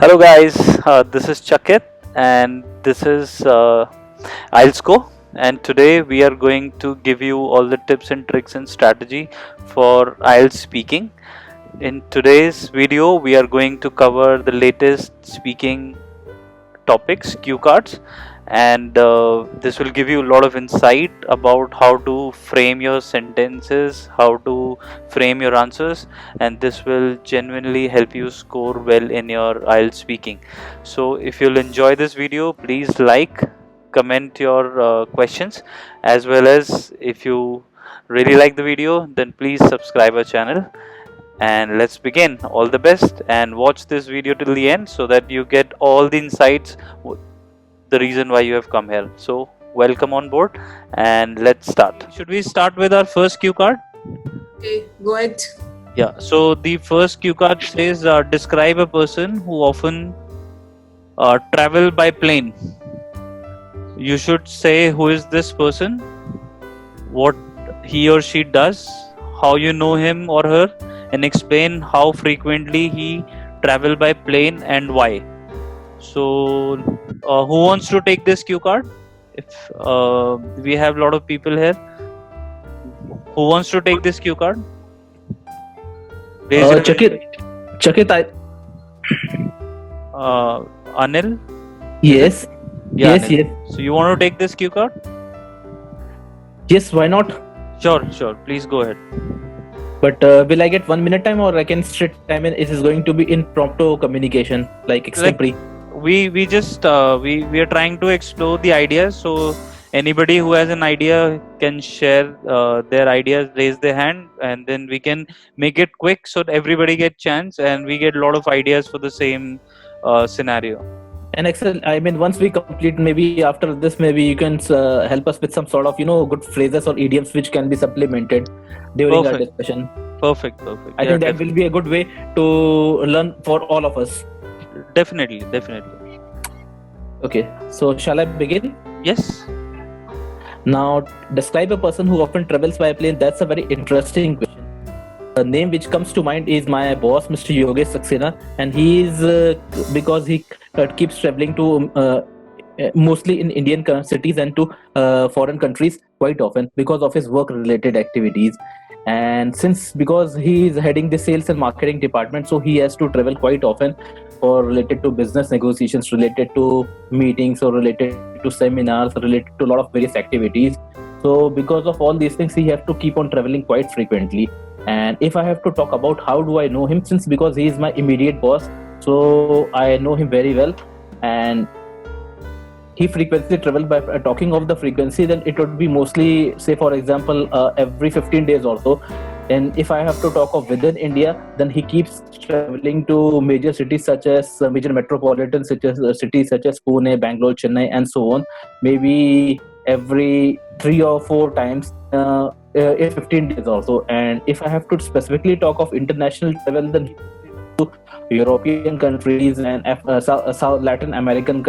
Hello guys, this is Chakit and this is IELTS and today we are going to give you all the tips and tricks and strategy for IELTS speaking. In today's video we are going to cover the latest speaking topics, cue cards, and this will give you a lot of insight about how to frame your sentences, how to frame your answers, and this will genuinely help you score well in your IELTS speaking. So if you'll enjoy this video, please like, comment your questions, as well as if you really like the video, then please subscribe our channel. And let's begin. All the best, and watch this video till the end so that you get all the insights, the reason why you have come here. So welcome on board and let's start. Should we start with our first cue card? Okay, go ahead. Yeah, so the first cue card says describe a person who often travel by plane. You should say who is this person, what he or she does, how you know him or her, and explain how frequently he travel by plane and why. So who wants to take this cue card? If we have a lot of people here, who wants to take this cue card? Chakit, Anil? yes. Yeah, Yes, Anil. yes. So you want to take this cue card? Yes, why not? Sure. Please go ahead. But will I get 1 minute time or I can straight time and it is going to be impromptu communication, like extempore? We just we are trying to explore the ideas. So anybody who has an idea can share their ideas, raise their hand, and then we can make it quick so that everybody get chance and we get a lot of ideas for the same scenario. And Excel, I mean, once we complete, maybe after this, maybe you can help us with some sort of, good phrases or idioms which can be supplemented during our Perfect. discussion. Perfect. I think that will be a good way to learn for all of us. Definitely. Okay, so shall I begin? Yes. Now, describe a person who often travels by plane. That's a very interesting question. The name which comes to mind is my boss, Mr. Yogesh Saxena, and he is because he keeps traveling to mostly in Indian cities and to foreign countries quite often because of his work-related activities. And because he is heading the sales and marketing department, so he has to travel quite often or related to business negotiations, related to meetings, or related to seminars, related to a lot of various activities. So because of all these things, he has to keep on traveling quite frequently. And if I have to talk about how do I know him, since because he is my immediate boss, so I know him very well. And he frequently travel by talking of the frequency, then it would be mostly, say for example, every 15 days or so. And if I have to talk of within India, then he keeps traveling to major cities such as major metropolitan cities such as Pune, Bangalore, Chennai, and so on. Maybe every 3 or 4 times in 15 days or so. And if I have to specifically talk of international travel, then to European countries and South Latin American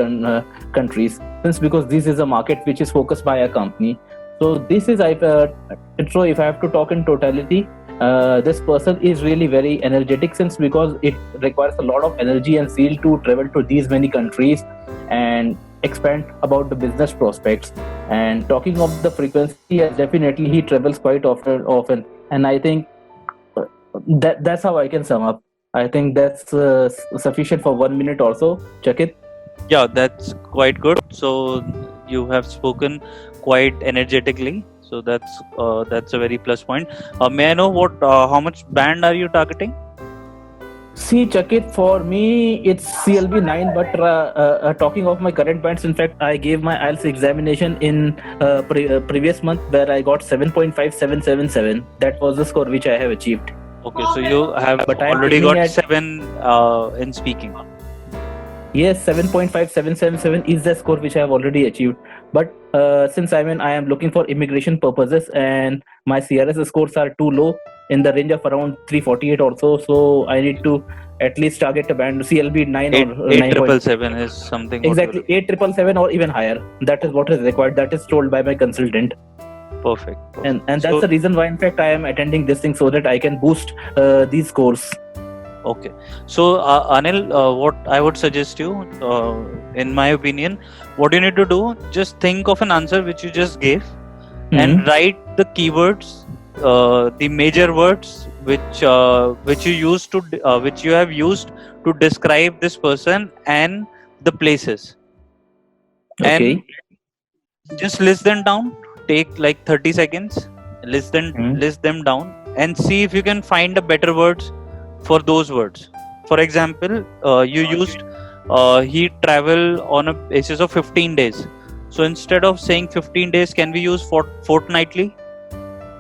countries, since because this is a market which is focused by a company. So this is intro. If I have to talk in totality, this person is really very energetic, since because it requires a lot of energy and zeal to travel to these many countries and expand about the business prospects. And talking of the frequency, yes, definitely he travels quite often, and I think that's how I can sum up. I think that's sufficient for 1 minute or so. Check it. Yeah, that's quite good. So you have spoken quite energetically. So that's a very plus point. May I know how much band are you targeting? See, check it. For me, it's CLB 9. But talking of my current bands, in fact, I gave my IELTS examination in previous month, where I got 7.5777. That was the score which I have achieved. Okay, so you have But I am already aiming got at- 7 in speaking. Yes, 7.5777 is the score which I have already achieved. But since I am looking for immigration purposes, and my CRS scores are too low, in the range of around 348 or so, so I need to at least target a band CLB 9 or 9. 8777 is something. what Exactly, you're 8777 or even higher. That is what is required. That is told by my consultant. looking- Perfect. And that's So- the reason why, in fact, I am attending this thing, so that I can boost these scores. Okay. So, Anil, what I would suggest you, in my opinion, what you need to do, just think of an answer which you just gave and write the keywords, the major words which you used to which you have used to describe this person and the places, and Okay. just list them down. Take like 30 seconds, Hmm. list them down, and see if you can find a better words for those words. For example, you used he travel on a basis of 15 days. So instead of saying 15 days, can we use fortnightly?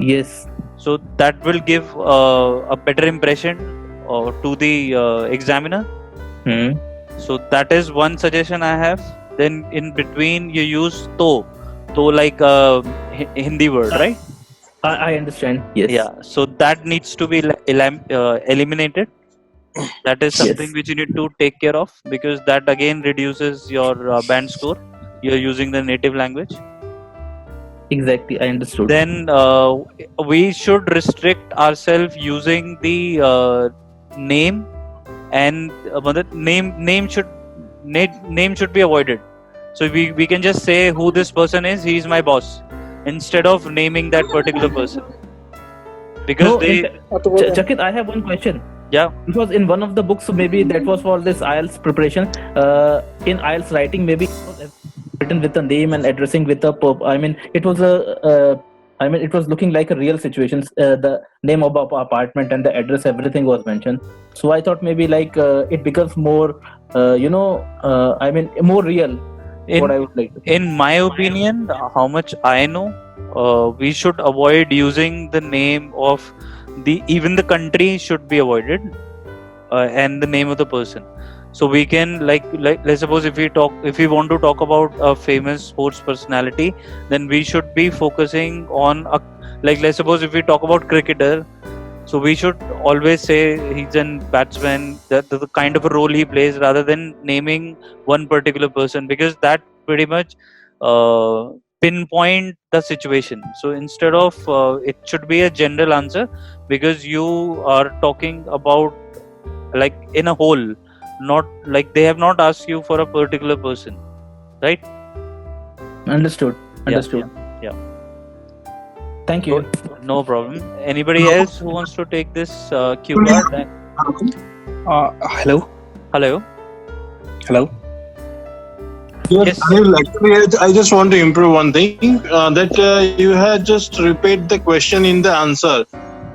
Yes. So that will give a better impression to the examiner. Hmm. So that is one suggestion I have. Then in between you use to like a Hindi word, right? I understand. Yes. Yeah. So that needs to be eliminated. That is something Yes. which you need to take care of, because that again reduces your band score. You're using the native language. Exactly. I understood. Then we should restrict ourselves using the name, and name should be avoided. So we can just say who this person is. He is my boss, instead of naming that particular person, because No, they Chakit, I have one question. yeah. Because in one of the books, maybe that was for this IELTS preparation. In IELTS writing, maybe it was written with a name and addressing with a I mean, it was it was looking like a real situation. The name of our apartment and the address, everything was mentioned. So I thought maybe like it becomes more, more real. What I In would like to say. in my opinion, how much I know, we should avoid using the name of the even the country should be avoided, and the name of the person. So we can like let's suppose if we want to talk about a famous sports personality, then we should be focusing on a, like let's suppose if we talk about cricketer, so we should always say he's a batsman, that the kind of a role he plays, rather than naming one particular person, because that pretty much uh, pinpoint the situation. So instead of it should be a general answer, because you are talking about like in a whole, not like they have not asked you for a particular person, right? Understood. Yeah, Understood. yeah. Thank you. No problem. Anybody else who wants to take this cue card? Hello. Hello. Hello. Yes. Anil, actually, I just want to improve one thing. That you had just repeat the question in the answer.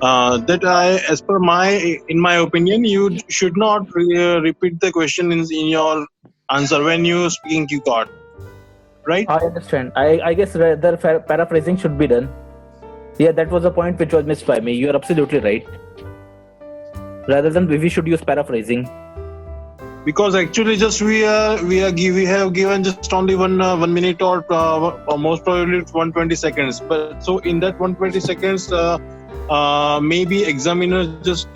That as per in my opinion, you should not repeat the question in your answer when you speaking cue card, right? I understand. I guess rather paraphrasing should be done. Yeah, that was a point which was missed by me. You are absolutely right. Rather than we should use paraphrasing. Because actually, just we have given just only 1 minute or most probably 120 seconds. But so in that 120 seconds, maybe examiner just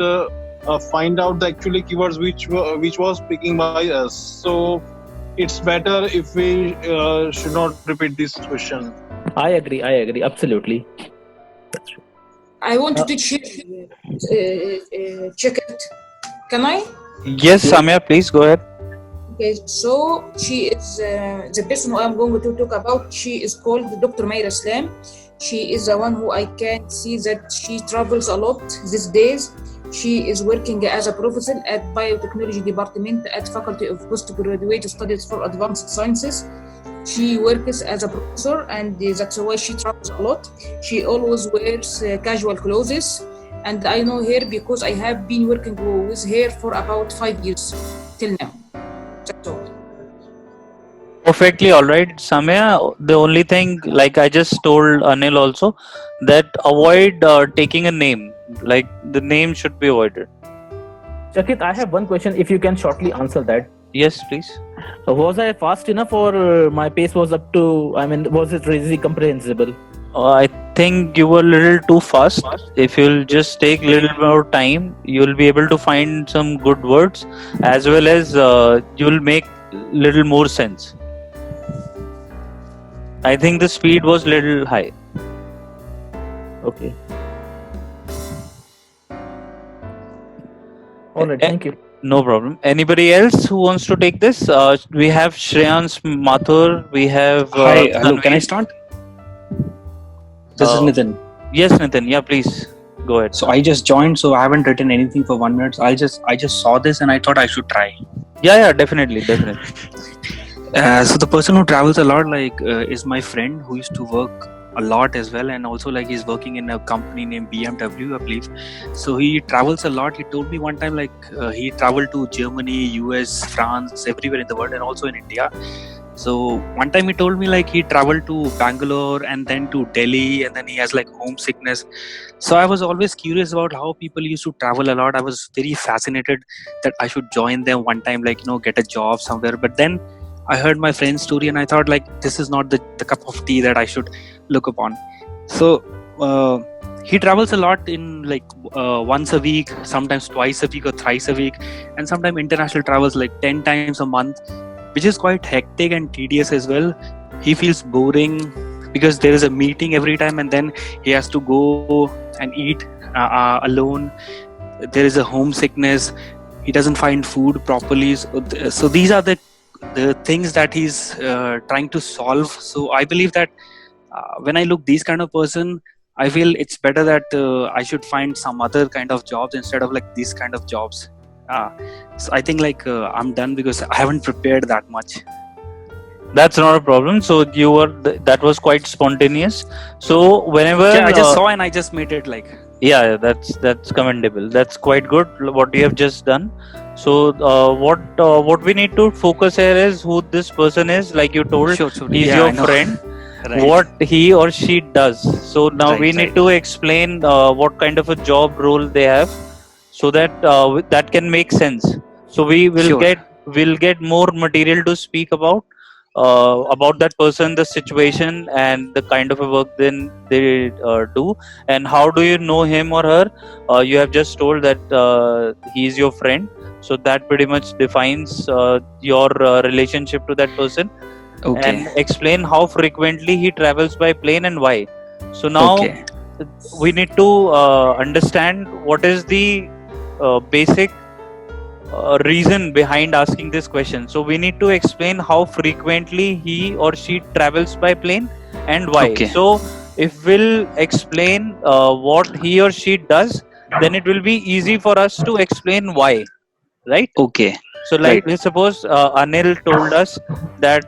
find out the actually keywords which was speaking by us. So it's better if we should not repeat this question. I agree. Absolutely. I want to teach you. Check it. Can I? Yes, Samya, please go ahead. Okay, so she is the person who I'm going to talk about. She is called Dr. Mayra Islam. She is the one who I can see that she travels a lot these days. She is working as a professor at Biotechnology Department at Faculty of Postgraduate Studies for Advanced Sciences. She works as a professor, and that's why she travels a lot. She always wears casual clothes, and I know her because I have been working with her for about 5 years till now. That's all. Perfectly all right, Samya. The only thing, like I just told Anil also, that avoid taking a name. Like the name should be avoided. Chakit, I have one question. If you can shortly answer that. Yes, please. Was I fast enough, or my pace was up to? I mean, was it really comprehensible? I think you were a little too fast. If you'll just take a little more time, you'll be able to find some good words, as well as you'll make little more sense. I think the speed was little high. Okay. All right, thank you. No problem. Anybody else who wants to take this? We have Shreyans Mathur. We have Hi, hello. Can I Tanveen. start? This is Uh, Nitin. Yes, Nitin. Yeah, please go ahead. So I just joined, so I haven't written anything for 1 minute. I just saw this and I thought I should try. Yeah, definitely. So the person who travels a lot, is my friend who used to work a lot as well, and also like he's working in a company named BMW, I believe. So he travels a lot. He told me one time he traveled to Germany, US, France, everywhere in the world, and also in India. So one time he told me like he traveled to Bangalore and then to Delhi, and then he has like homesickness. So I was always curious about how people used to travel a lot. I was very fascinated that I should join them one time, get a job somewhere. But then I heard my friend's story and I thought like this is not the cup of tea that I should look upon. So he travels a lot in once a week, sometimes twice a week or thrice a week, and sometimes international travels like 10 times a month, which is quite hectic and tedious as well. He feels boring because there is a meeting every time and then he has to go and eat alone. There is a homesickness. He doesn't find food properly. So these are the things that he's trying to solve. So I believe that when I look these kind of person, I feel it's better that I should find some other kind of jobs instead of like these kind of jobs. So I think I'm done because I haven't prepared that much. That's not a problem. So you were that was quite spontaneous. So whenever I just saw and I just made it like. Yeah, that's commendable. That's quite good what you have just done. So what we need to focus here is who this person is. Like you told, Sure. he's Yeah, your I know. friend. Right. What he or she does. So now Right, we need right. to explain what kind of a job role they have, so that that can make sense. So we will Sure. get more material to speak about that person, the situation, and the kind of a work then they do, and how do you know him or her. You have just told that he is your friend, so that pretty much defines your relationship to that person. Okay. And explain how frequently he travels by plane and why. So now Okay. we need to understand what is the basic reason behind asking this question. So we need to explain how frequently he or she travels by plane and why. Okay. So if we'll explain what he or she does, then it will be easy for us to explain why, right? Okay. So like let's suppose Anil told us that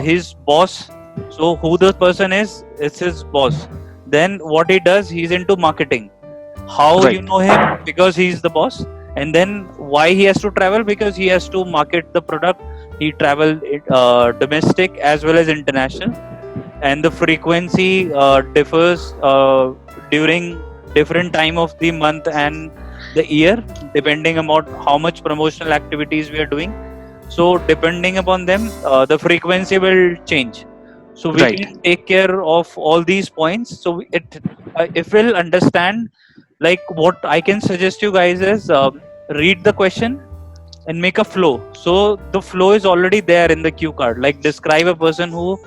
his boss, so who the person is, it's his boss. Then what he does, he's into marketing. How Right. you know him? Because he's the boss. And then why he has to travel? Because he has to market the product. He travel domestic as well as international. And the frequency differs during different time of the month and the year, depending upon how much promotional activities we are doing. So depending upon them, the frequency will change. So we Right. can take care of all these points. So if we'll understand, like what I can suggest you guys is read the question and make a flow. So the flow is already there in the cue card. Like describe a person who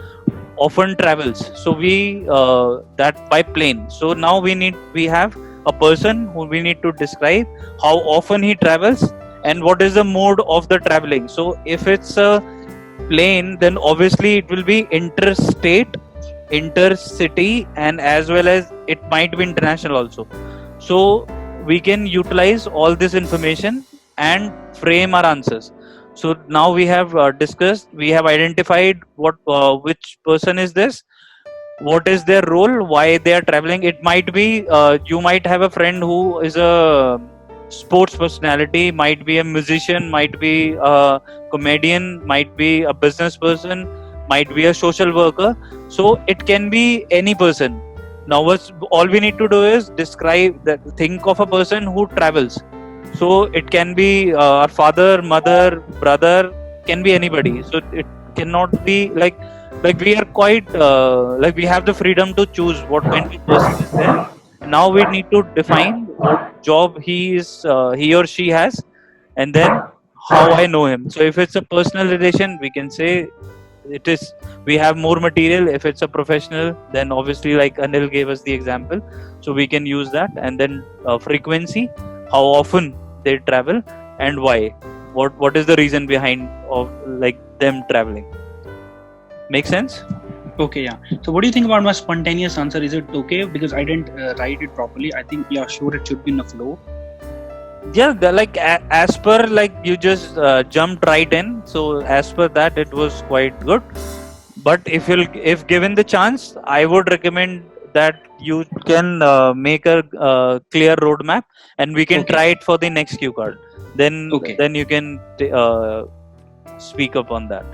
often travels. So we that by plane. So now we have a person who we need to describe how often he travels and what is the mode of the traveling. So if it's a plane, then obviously it will be interstate, intercity, and as well as it might be international also. So we can utilize all this information and frame our answers. So now we have discussed, we have identified what which person is this, what is their role, why they are traveling. It might be you might have a friend who is a sports personality, might be a musician, might be a comedian, might be a business person, might be a social worker. So it can be any person. Now all we need to do is describe that, think of a person who travels. So it can be our father, mother, brother, can be anybody. So it cannot be like we are quite like we have the freedom to choose what kind of person is there. Now we need to define what job he or she has, and then how I know him. So if it's a personal relation, we can say it is, we have more material. If it's a professional, then obviously like Anil gave us the example, so we can use that. And then frequency, how often they travel, and why? What is the reason behind of like them traveling? Make sense? Okay, yeah. So, what do you think about my spontaneous answer? Is it okay? Because I didn't write it properly. I think, yeah, sure, it should be in the flow. Yeah, like as per like you just jumped right in. So as per that, it was quite good. But if given the chance, I would recommend that you can make a clear roadmap, and we can Okay. try it for the next cue card. Then Okay. you can speak up on that.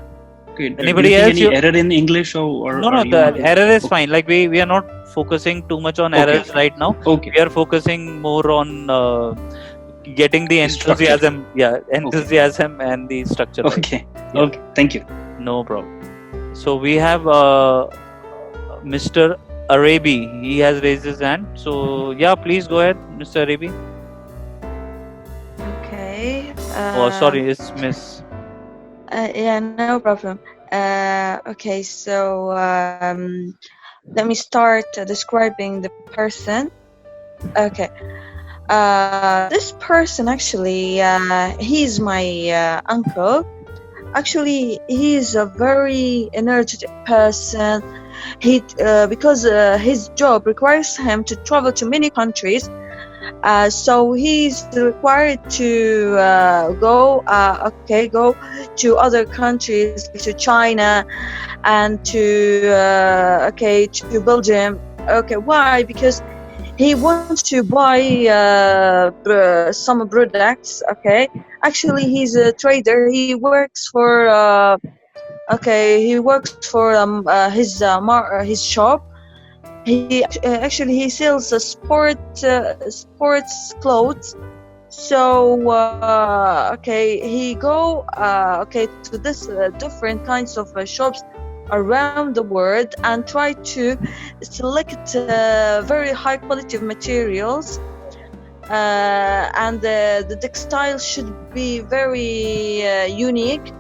Okay. Anybody do you else? think any error in English or No, or the error is fine. Like we are not focusing too much on Okay. errors right now. Okay. We are focusing more on getting the Structure. enthusiasm. Yeah, enthusiasm and the structure. right. Okay. Yeah. Okay. Thank you. No problem. So we have Mr. Arabi. He has raised his hand. So yeah, please go ahead, Mr. Arabi. Okay. Oh, sorry, it's Miss. Yeah, no problem. Okay, so let me start describing the person. Okay. This person actually, he's my uncle. Actually, he's a very energetic person. Because his job requires him to travel to many countries. So he's required to go to other countries, to China and to Belgium. Okay, why? Because he wants to buy some products. Okay, actually he's a trader. He works for his shop. He actually sells sports clothes. So he go to this different kinds of shops around the world and try to select very high quality of materials, and the textile should be very unique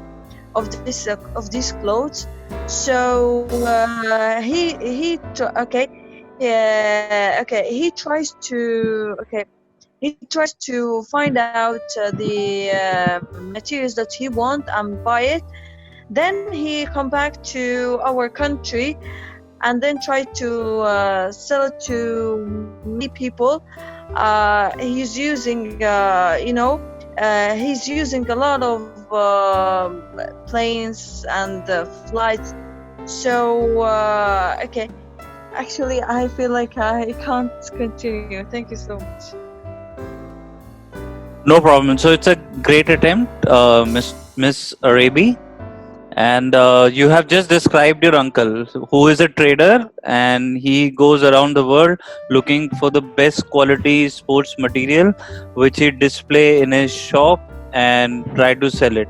of these clothes. So he tries to find out the materials that he wants and buy it. Then he come back to our country and then try to sell it to many people. He's using he's using a lot of planes and flights. So actually I feel like I can't continue. Thank you so much. No problem. So it's a great attempt, Miss Arabi. And you have just described your uncle, who is a trader, and he goes around the world looking for the best quality sports material, which he display in his shop and try to sell it.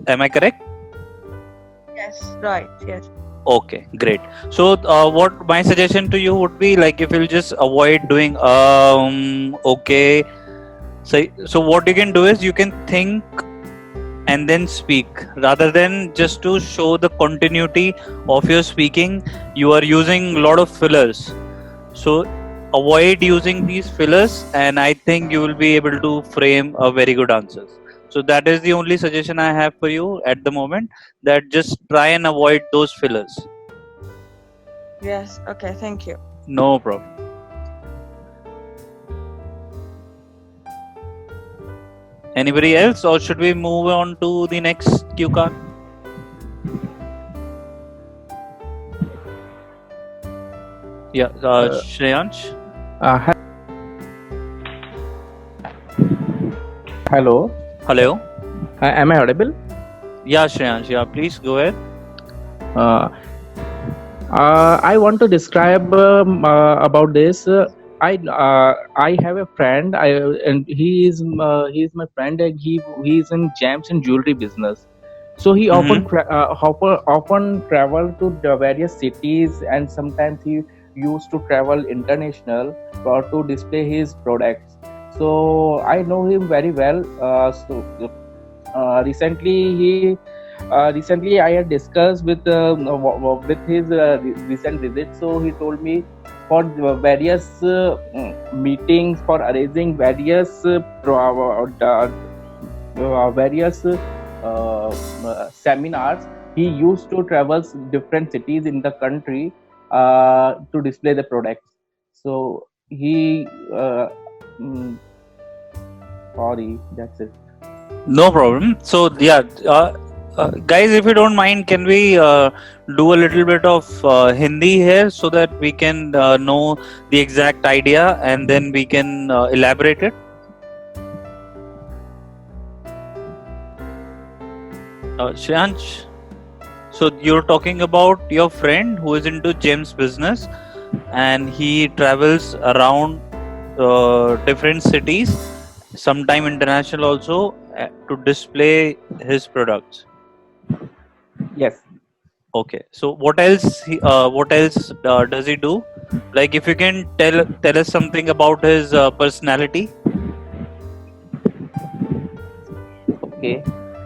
Am I correct? Yes, right. Yes. Okay, great. So what my suggestion to you would be, like, if you'll just avoid doing okay. So what you can do is you can think and then speak, rather than just to show the continuity of your speaking. You are using a lot of fillers, so avoid using these fillers, and I think you will be able to frame a very good answers. So that is the only suggestion I have for you at the moment, that just try and avoid those fillers. Yes. Okay. Thank you. No problem. Anybody else, or should we move on to the next cue card? Yeah, Shreyansh. Hello. Hello. Am I audible? Yeah, Shreyansh. Yeah, please go ahead. I want to describe about this. I have a friend. And he is my friend, and he is in gems and jewelry business. So he often travel to the various cities, and sometimes he used to travel international to display his products. So I know him very well. Recently I had discussed with his recent visit. So he told me for various meetings, for arranging various various seminars. He used to travel different cities in the country to display the products. So he sorry, that's it. No problem. So yeah, guys, if you don't mind, can we do a little bit of Hindi here so that we can know the exact idea and then we can elaborate it? Shreyansh, so you're talking about your friend who is into James business and he travels around different cities, sometime international also, to display his products. Yes. Okay, so what else does he do? Like, if you can tell us something about his personality. Okay.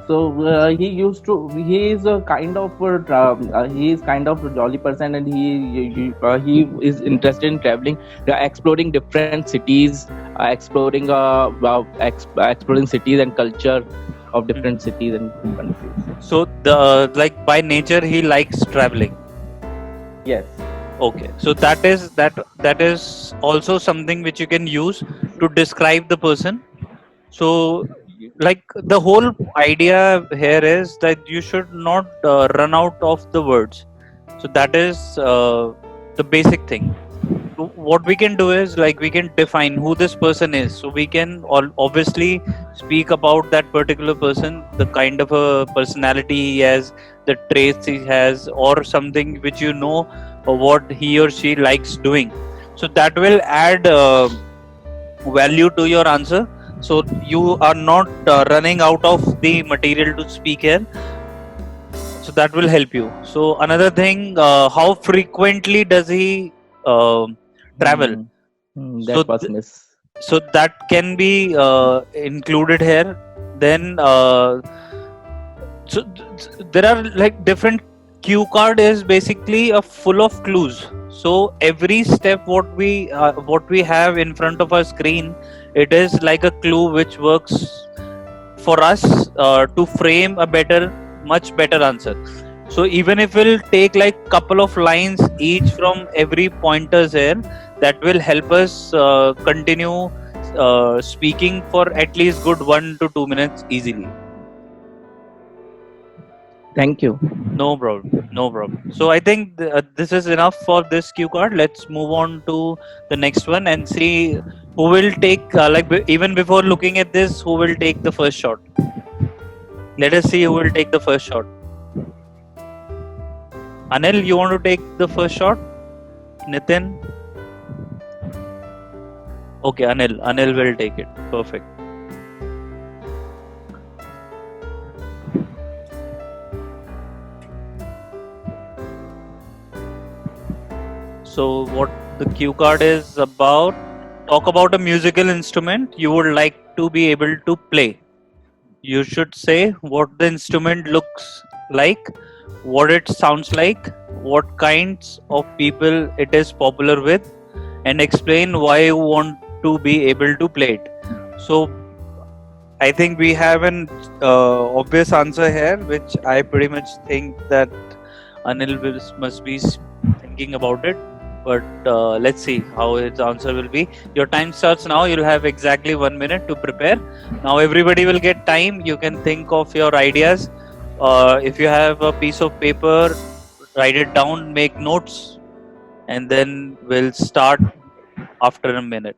So he is a kind of he is kind of a jolly person, and he is interested in traveling, exploring different cities, exploring cities and culture of different cities and countries. So like by nature he likes traveling. Yes. Okay, so that is also something which you can use to describe the person. So, like, the whole idea here is that you should not run out of the words. So that is the basic thing. So what we can do is, like, we can define who this person is. So we can obviously speak about that particular person, the kind of a personality he has, the traits he has, or something which you know what he or she likes doing. So that will add value to your answer. So you are not running out of the material to speak here. So that will help you. So another thing, how frequently does he travel? That person is. So that can be included here. Then there are like different cue card is basically a full of clues. So every step what we have in front of our screen, it is like a clue which works for us to frame a much better answer. So even if we'll take like couple of lines each from every pointers here, that will help us continue speaking for at least good 1 to 2 minutes easily. Thank you. No problem. So I think this is enough for this cue card. Let's move on to the next one and see who will take even before looking at this, who will take the first shot. Let us see who will take the first shot. Anil, you want to take the first shot? Nitin? Okay, Anil will take it. Perfect. So what the cue card is about, talk about a musical instrument you would like to be able to play. You should say what the instrument looks like, what it sounds like, what kinds of people it is popular with, and explain why you want to be able to play it. So I think we have an obvious answer here, which I pretty much think that Anil must be thinking about it. But let's see how his answer will be. Your time starts now. You'll have exactly 1 minute to prepare. Now everybody will get time. You can think of your ideas. If you have a piece of paper, write it down, make notes, and then we'll start after a minute.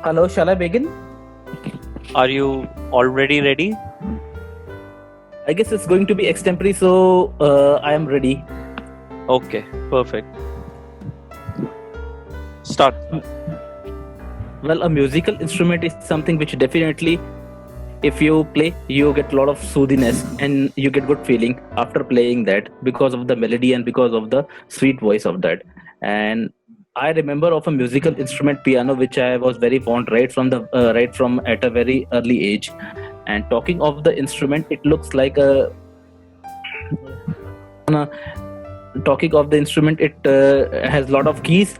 Hello, shall I begin? Are you already ready? I guess it's going to be extempore, so I am ready. Okay, perfect. Start. Well, a musical instrument is something which definitely, if you play, you get a lot of soothiness and you get good feeling after playing that because of the melody and because of the sweet voice of that. And I remember of a musical instrument, piano, which I was very fond right from at a very early age. And talking of the instrument, it looks like a talking of the instrument, it has a lot of keys,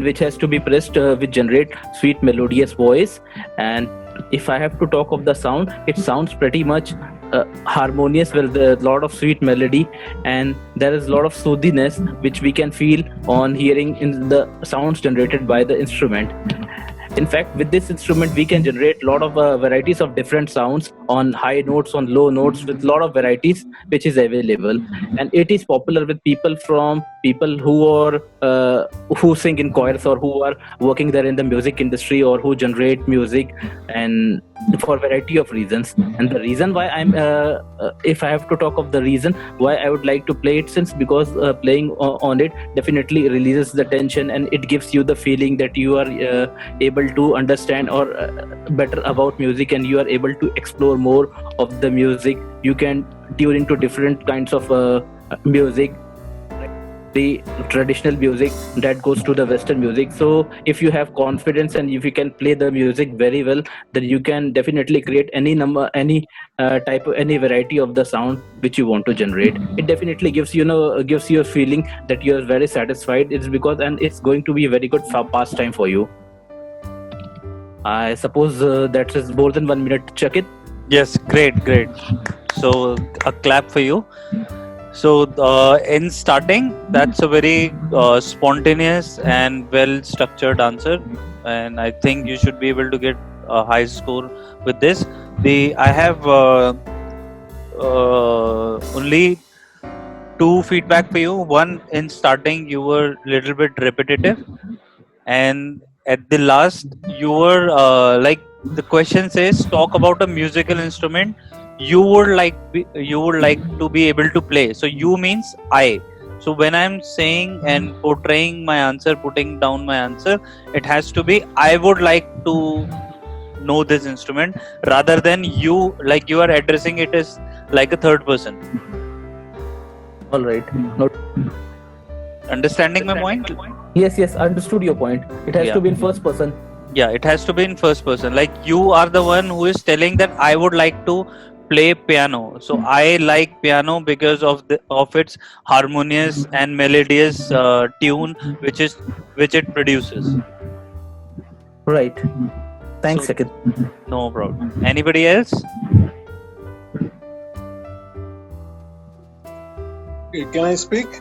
which has to be pressed, which generate sweet melodious voice. And if I have to talk of the sound, it sounds pretty much harmonious with a lot of sweet melody, and there is a lot of soothiness which we can feel on hearing in the sounds generated by the instrument. In fact, with this instrument, we can generate a lot of varieties of different sounds on high notes, on low notes, with a lot of varieties which is available. And it is popular with people who are who sing in choirs, or who are working there in the music industry, or who generate music, and for a variety of reasons. And the reason why if I have to talk of the reason why I would like to play it, since because playing on it definitely releases the tension, and it gives you the feeling that you are able to understand or better about music, and you are able to explore more of the music. You can tune into different kinds of music, the traditional music that goes to the Western music. So if you have confidence and if you can play the music very well, then you can definitely create any type of any variety of the sound which you want to generate. It definitely gives you a feeling that you are very satisfied. It's because, and it's going to be a very good pastime for you. I suppose that is more than 1 minute. Check it. Yes, great. So a clap for you. So in starting, that's a very spontaneous and well-structured answer, and I think you should be able to get a high score with this. I have only 2 feedback for you. One, in starting, you were a little bit repetitive, and at the last, you were the question says, talk about a musical instrument you would like to be able to play. So you means I. So when I'm saying and portraying my answer, putting down my answer, it has to be I would like to know this instrument, rather than you, like you are addressing it as like a third person. All right. Understanding my point? Yes, I understood your point. It has to be in first person. Yeah, it has to be in first person. Like you are the one who is telling that I would like to play piano. So I like piano because of its harmonious and melodious tune which it produces. Right. Thanks, Sakit. No problem. Anybody else? Okay, can I speak?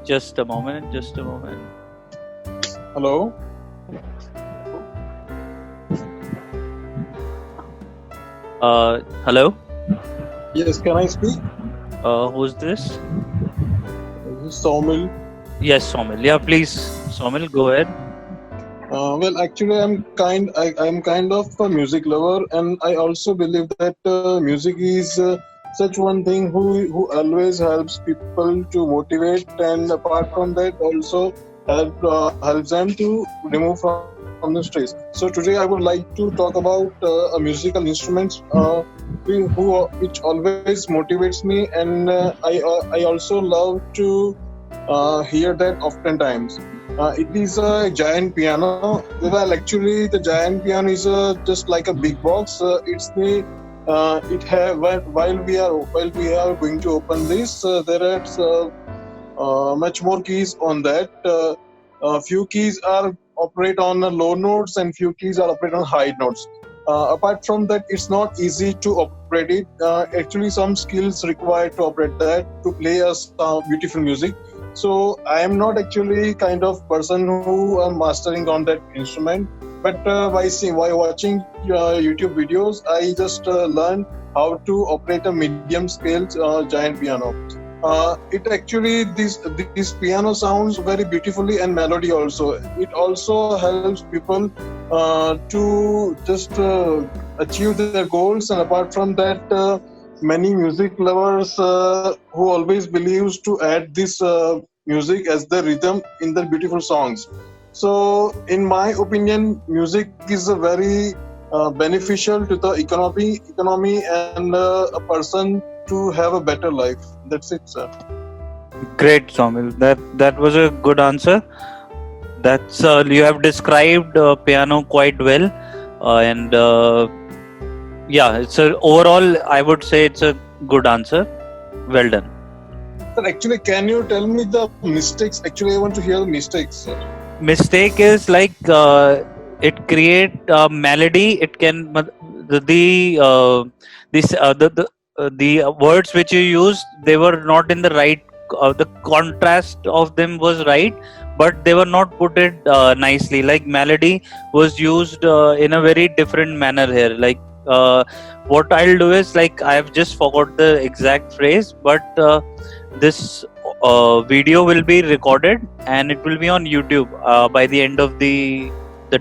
Just a moment. Hello. Hello? Yes, can I speak? Who's this? This is Saumil. Yes, Somil. Yeah, please, Somil, go ahead. Well, actually, I'm kind of a music lover, and I also believe that music is such one thing who always helps people to motivate, and apart from that, also helps them to remove from the stress. So today I would like to talk about a musical instruments which always motivates me, and I also love to hear that oftentimes. It is a giant piano. Well, actually, the giant piano is just like a big box. While we are going to open this, there are much more keys on that. A few keys operate on low notes, and few keys are operate on high notes. Apart from that, it's not easy to operate it. Actually, some skills required to operate that, to play a beautiful music. So I am not actually kind of person who are mastering on that instrument, but by watching YouTube videos, I just learned how to operate a medium scale giant piano. It actually this piano sounds very beautifully, and melody also. It also helps people to just achieve their goals. And apart from that, many music lovers who always believes to add this music as the rhythm in their beautiful songs. So in my opinion, music is a very beneficial to the economy and a person to have a better life. That's it, sir. Great, Somil. That was a good answer. That's you have described piano quite well, and Yeah, it's a overall. I would say it's a good answer. Well done. Sir, actually, can you tell me the mistakes? Actually, I want to hear the mistakes, sir. Mistake is like it create melody. It can the words which you used, they were not in the right. The contrast of them was right, but they were not put it nicely. Like melody was used in a very different manner here. Like what I'll do is, like, I've just forgot the exact phrase, but this video will be recorded and it will be on YouTube by the end of the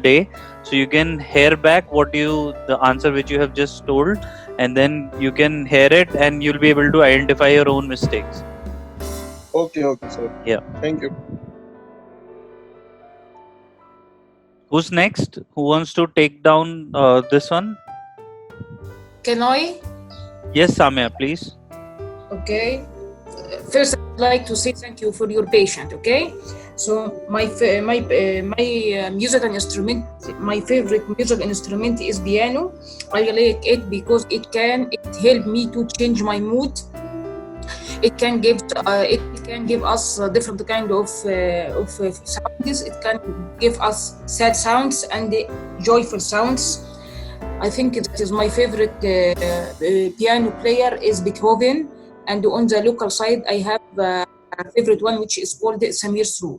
day, so you can hear back the answer which you have just told, and then you can hear it and you'll be able to identify your own mistakes. Okay, sir. Yeah. Thank you. Who's next? Who wants to take down this one? Can I? Yes, Samya, please. Okay. First, I'd like to say thank you for your patience. Okay. So my musical instrument, my favorite musical instrument is piano. I like it because it help me to change my mood. It can give us different kind of sounds. It can give us sad sounds and joyful sounds. I think that is my favorite piano player is Beethoven, and on the local side I have a favorite one which is called Samir Sroor.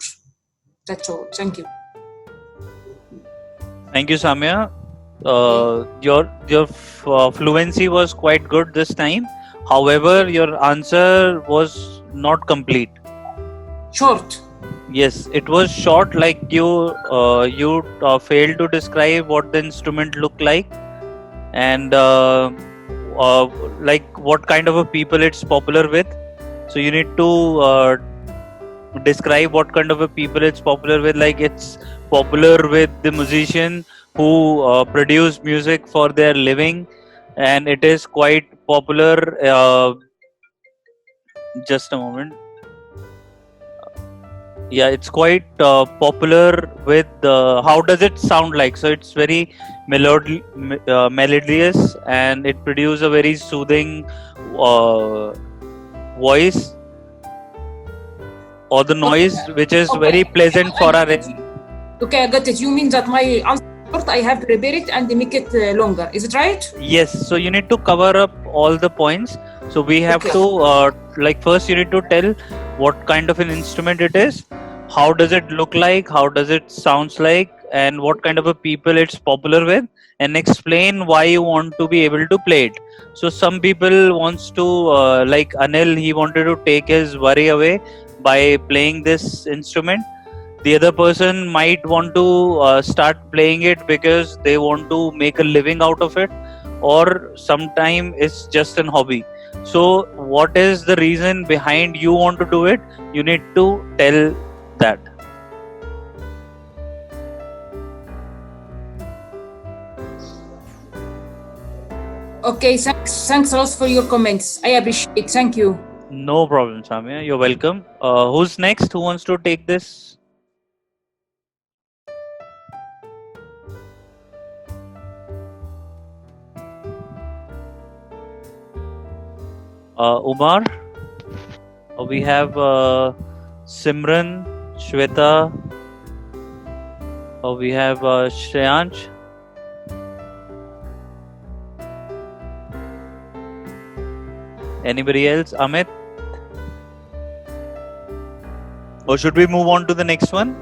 That's all. Thank you. Thank you, Samya. Your fluency was quite good this time. However, your answer was not complete. Short. Yes, it was short. Like you failed to describe what the instrument looked like, and like what kind of a people it's popular with. So you need to describe what kind of a people it's popular with. Like it's popular with the musician who produce music for their living, and it is quite popular. Just a moment. Yeah, it's quite popular with how does it sound like. So it's very melodious, and it produces a very soothing voice, or the noise which is very pleasant for our Okay, I got it. You mean that my answer short, I have to repair it and make it longer. Is it right? Yes, so you need to cover up all the points. So we have Okay. to like first you need to tell what kind of an instrument it is, how does it look like, how does it sounds like, and what kind of a people it's popular with, and explain why you want to be able to play it. So some people wants to like Anil, he wanted to take his worry away by playing this instrument. The other person might want to start playing it because they want to make a living out of it, or sometime it's just an hobby. So what is the reason behind you want to do it? You need to tell that. Okay, thanks a lot for your comments. I appreciate it. Thank you. No problem, Samya, you're welcome. Who's next? Who wants to take this? Umar, we have Simran, Shweta, we have Shreyansh. Anybody else? Amit? Or should we move on to the next one?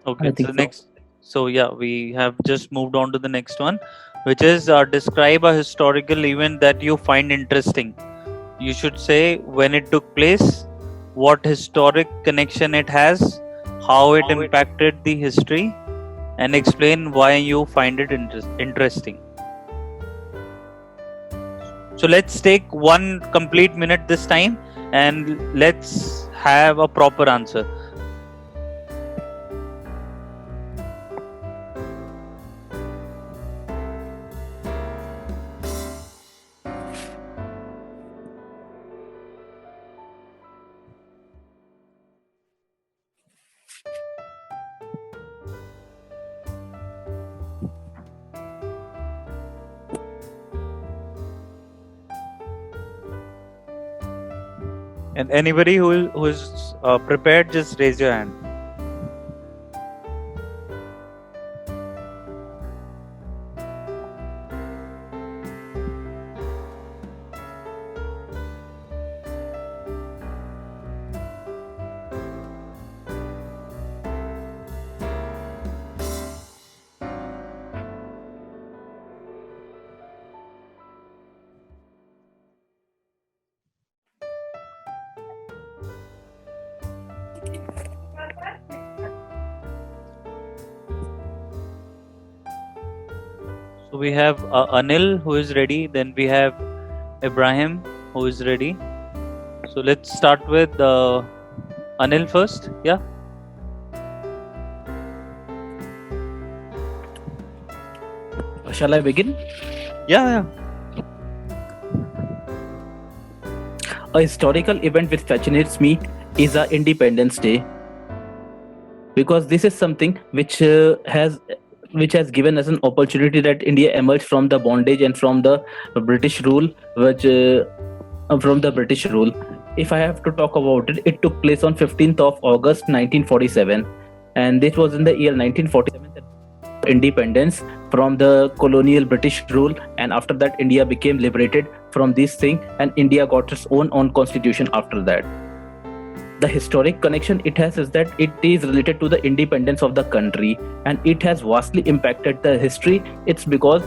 Okay, I think so so. next. So yeah, we have just moved on to the next one, which is describe a historical event that you find interesting. You should say when it took place, what historic connection it has, how it impacted the history, and explain why you find it interesting. So let's take 1 complete minute this time and let's have a proper answer. And anybody who's prepared, just raise your hand. So we have Anil who is ready. Then we have Ibrahim who is ready. So let's start with Anil first. Yeah. Shall I begin? Yeah. A historical event which fascinates me is our Independence Day, because this is something which has given us an opportunity that India emerged from the bondage and from the British rule, from the British rule. If I have to talk about it, it took place on 15th of August 1947, and this was in the year 1947 that independence from the colonial British rule, and after that India became liberated from this thing, and India got its own constitution after that. The historic connection it has is that it is related to the independence of the country, and it has vastly impacted the history. It's because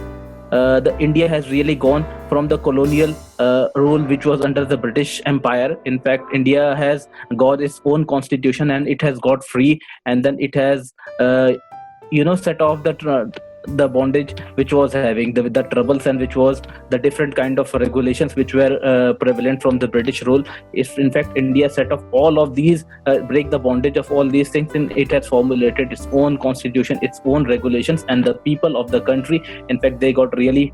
the India has really gone from the colonial rule which was under the British Empire. In fact, India has got its own constitution and it has got free, and then it has set off the bondage which was having the troubles, and which was the different kind of regulations which were prevalent from the British rule. If in fact India set off all of these, break the bondage of all these things, and it has formulated its own constitution, its own regulations, and the people of the country, in fact, they got really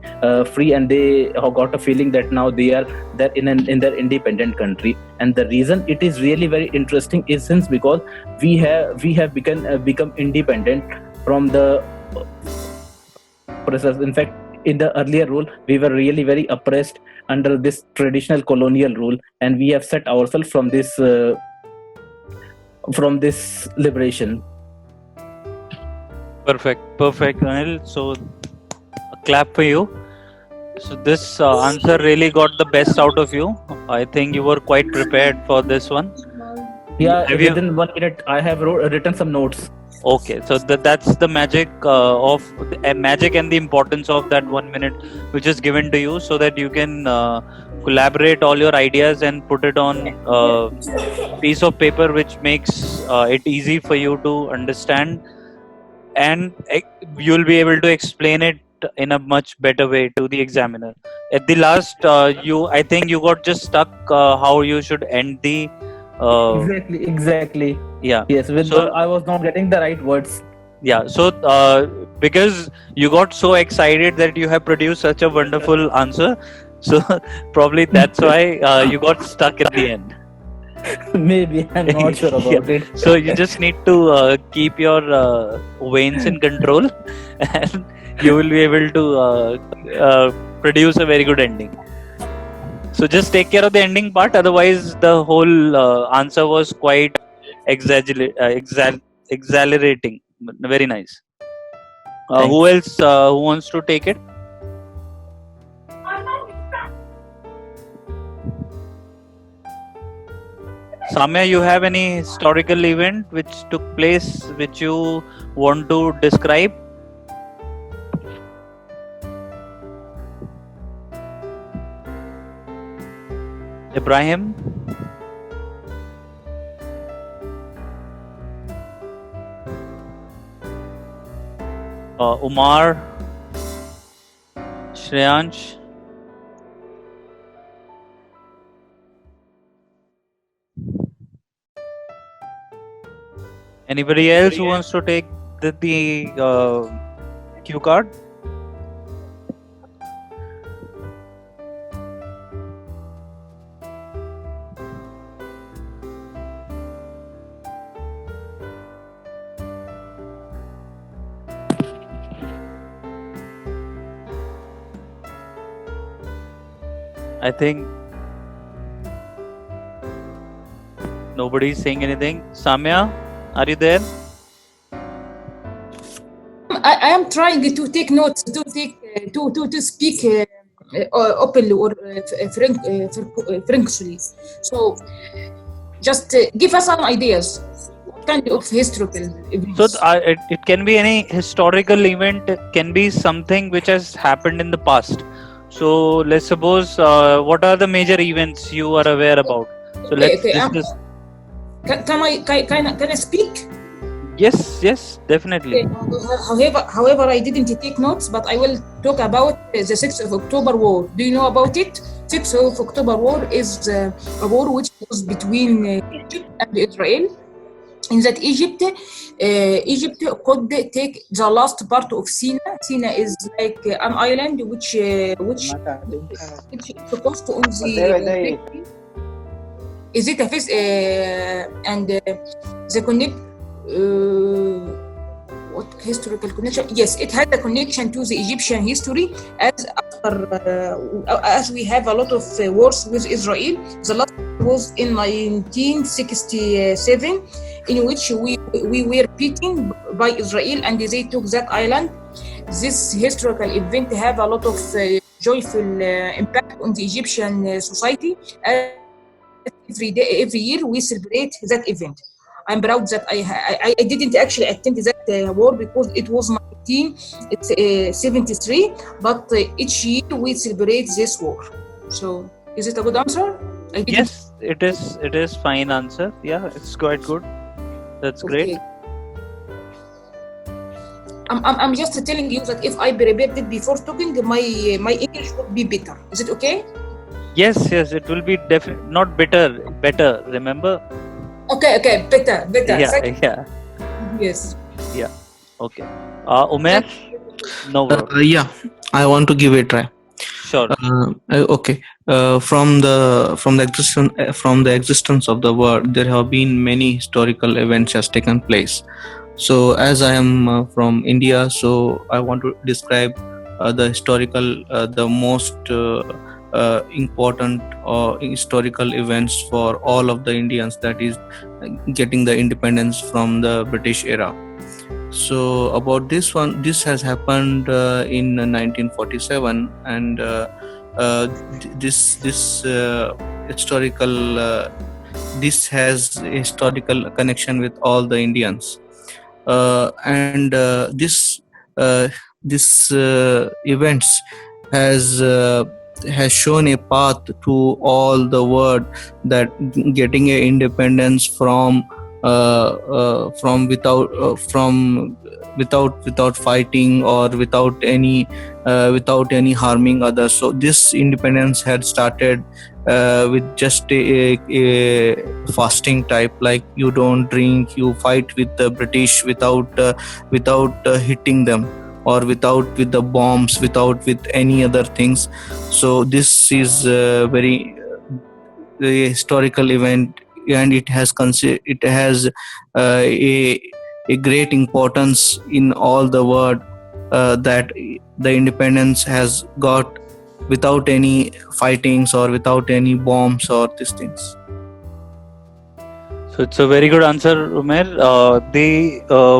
free, and they have got a feeling that now they are in their independent country. And the reason it is really very interesting is since because we have become independent from the process. In fact, in the earlier rule, we were really very oppressed under this traditional colonial rule, and we have set ourselves from this liberation. Perfect, Anil. So a clap for you. So this answer really got the best out of you. I think you were quite prepared for this one. Yeah, within 1 minute, I have written some notes. Okay, so that's the magic of magic and the importance of that 1 minute which is given to you, so that you can collaborate all your ideas and put it on a piece of paper, which makes it easy for you to understand, and you'll be able to explain it in a much better way to the examiner. At the last, I think you got just stuck how you should end the. Exactly. Yeah. Yes, I was not getting the right words. Yeah. So because you got so excited that you have produced such a wonderful answer, so probably that's why you got stuck at the end. Maybe I'm not sure about it. So you just need to keep your veins in control, and you will be able to produce a very good ending. So just take care of the ending part. Otherwise, the whole answer was quite exhilarating. Very nice. Who else who wants to take it? Samya, you have any historical event which took place which you want to describe? Ibrahim? Umar? Shreyansh? Anybody else who wants to take the cue card? I think nobody is saying anything. Samya, are you there? I am trying to take notes, to speak openly or frankly. So just give us some ideas. What kind of historical events? So it can be any historical event, can be something which has happened in the past. So let's suppose what are the major events you are aware about? So let's discuss. Can I speak? Yes, definitely. However, I didn't take notes, but I will talk about the 6th of October War. Do you know about it? 6th of October War is a war which was between Egypt and Israel. In that Egypt could take the last part of Sinai. Sinai is like an island which supposed to on the is it a face and the connect what historical connection? Yes, it had a connection to the Egyptian history as we have a lot of wars with Israel. The last was in 1967, in which we were beaten by Israel and they took that island. This historical event have a lot of joyful impact on the Egyptian society. Every year we celebrate that event. I'm proud that I didn't actually attend that war because it was my team. It's 73, but each year we celebrate this war. So is it a good answer? Yes, it is fine answer. Yeah, it's quite good. That's great. Okay. I'm just telling you that if I prepared it before talking, my English would be better. Is it okay? Yes, it will be not better. Remember? Okay, better. Yeah. Yes. Yeah. Okay. Umair? No problem. Yeah, I want to give it a try. Sure. Okay. From the existence of the world, there have been many historical events has taken place. So, as I am from India, so I want to describe the historical, the most important historical events for all of the Indians. That is, getting the independence from the British era. So about this one, this has happened in 1947, and this historical this has historical connection with all the Indians, and this events has shown a path to all the world that getting a independence from without fighting or without any harming others. So this independence had started with just a fasting type, like you don't drink, you fight with the British without hitting them, or with the bombs, with any other things. So this is very historical event, and it has a great importance in all the world, that the independence has got without any fightings or without any bombs or these things. So it's a very good answer, Umair.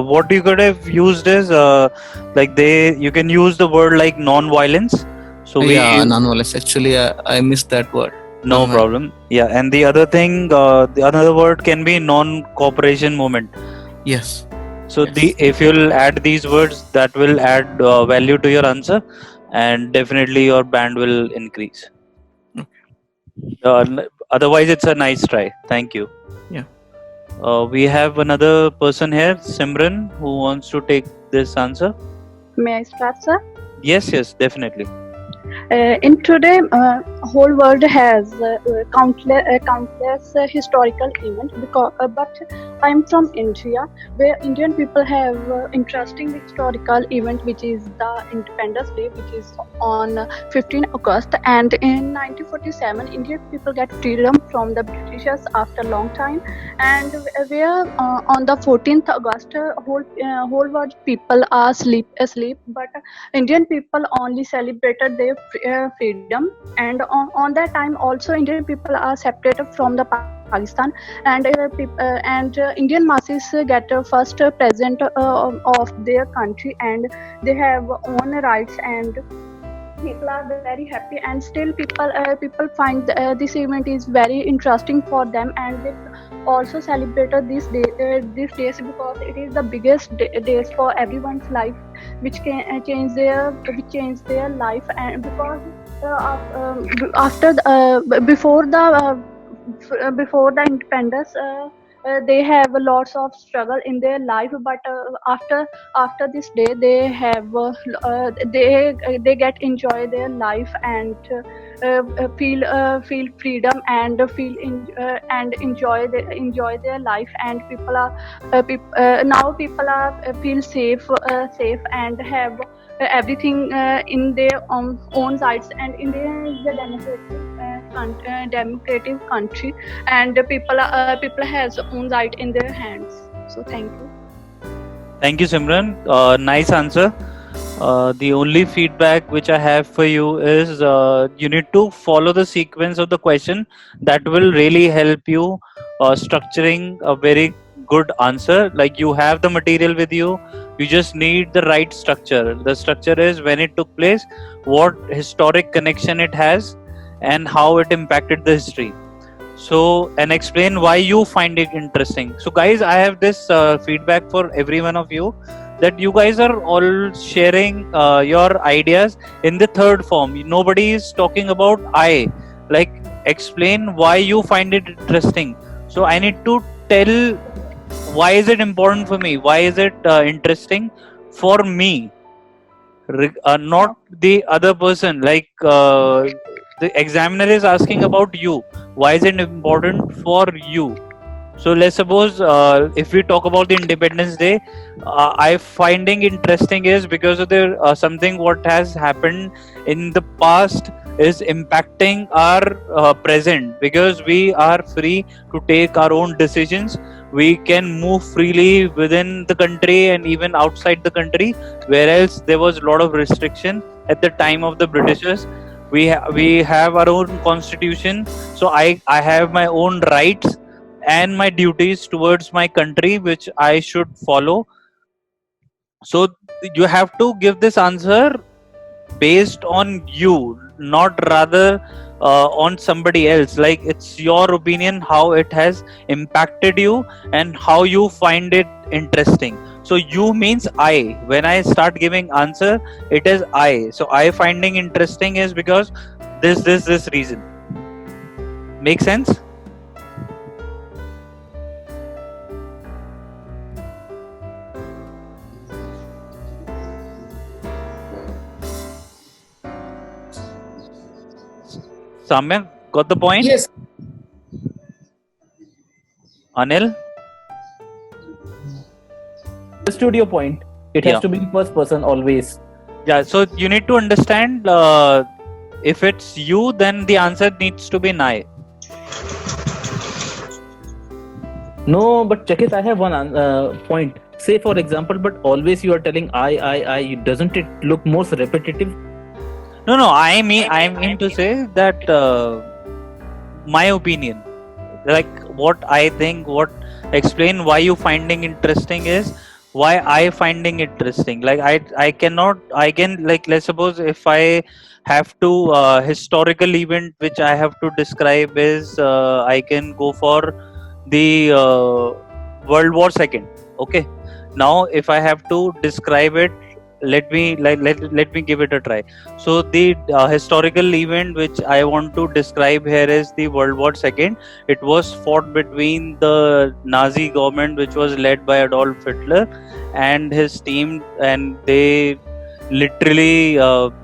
What you could have used is you can use the word like non-violence. So non-violence. Actually, I missed that word. No problem. Yeah, and the other thing, the another word can be non-cooperation movement. Yes. So if you'll add these words, that will add value to your answer, and definitely your band will increase. Otherwise, it's a nice try. Thank you. Yeah. We have another person here, Simran, who wants to take this answer. May I start, sir? Yes, definitely. In today, whole world has countless historical events. But I'm from India, where Indian people have interesting historical event, which is the Independence Day, which is on 15 August. And in 1947, Indian people get freedom from the Britishers after a long time. And where on the 14th August, whole world people are asleep, but Indian people only celebrated their freedom. And on that time also Indian people are separated from the Pakistan, and Indian masses get first present of their country, and they have own rights, and people are very happy, and still people find this event is very interesting for them, and they also celebrated these days because it is the biggest days for everyone's life, which can change their life, and because before the independence, they have lots of struggle in their life, but after this day they have they get enjoy their life, and feel freedom, and and enjoy their life, and people are now people are feel safe, and have everything in their own sides, and India is a democratic country, and people has own right in their hands. So thank you. Thank you, Simran. Nice answer. The only feedback which I have for you is you need to follow the sequence of the question. That will really help you structuring a very good answer. Like, you have the material with you, you just need the right structure. The structure is when it took place, what historic connection it has, and how it impacted the history. So, and explain why you find it interesting. So guys, I have this feedback for every one of you, that you guys are all sharing your ideas in the third form. Nobody is talking about I. Like, explain why you find it interesting. So I need to tell why is it important for me, why is it interesting for me, not the other person. Like, the examiner is asking about you, why is it important for you. So let's suppose if we talk about the Independence Day, I finding interesting is because of the something what has happened in the past is impacting our present, because we are free to take our own decisions. We can move freely within the country and even outside the country, whereas there was a lot of restriction at the time of the Britishers. We have our own constitution, so I have my own rights and my duties towards my country, which I should follow. So you have to give this answer based on you, not rather on somebody else. Like, it's your opinion, how it has impacted you and how you find it interesting. So you means I. When I start giving answer, it is I. So I finding interesting is because this reason. Make sense? Samya, got the point? Yes. Anil? Understood your point. It has to be first person always. Yeah, so you need to understand, if it's you, then the answer needs to be I. No, but check it. I have one point. Say for example, but always you are telling I. Doesn't it look more repetitive? No. I mean to say that my opinion, like what I think, what explain why you finding interesting is why I finding interesting. Like I can like, let's suppose if I have to historical event which I have to describe is I can go for the World War II. Okay. Now if I have to describe it, let me give it a try. So the historical event which I want to describe here is the World War II. It was fought between the Nazi government, which was led by Adolf Hitler and his team, and they literally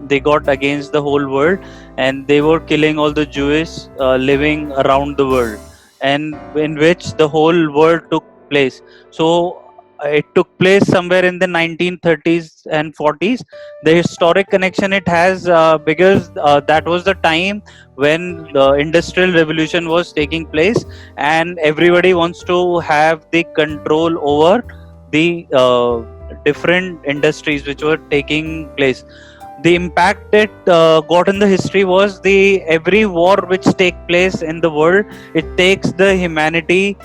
they got against the whole world, and they were killing all the Jews living around the world, and in which the whole world took place. So it took place somewhere in the 1930s and 40s. The historic connection it has because that was the time when the industrial revolution was taking place, and everybody wants to have the control over the different industries which were taking place. the impact it got in the history was the every war which take place in the world, it takes the humanity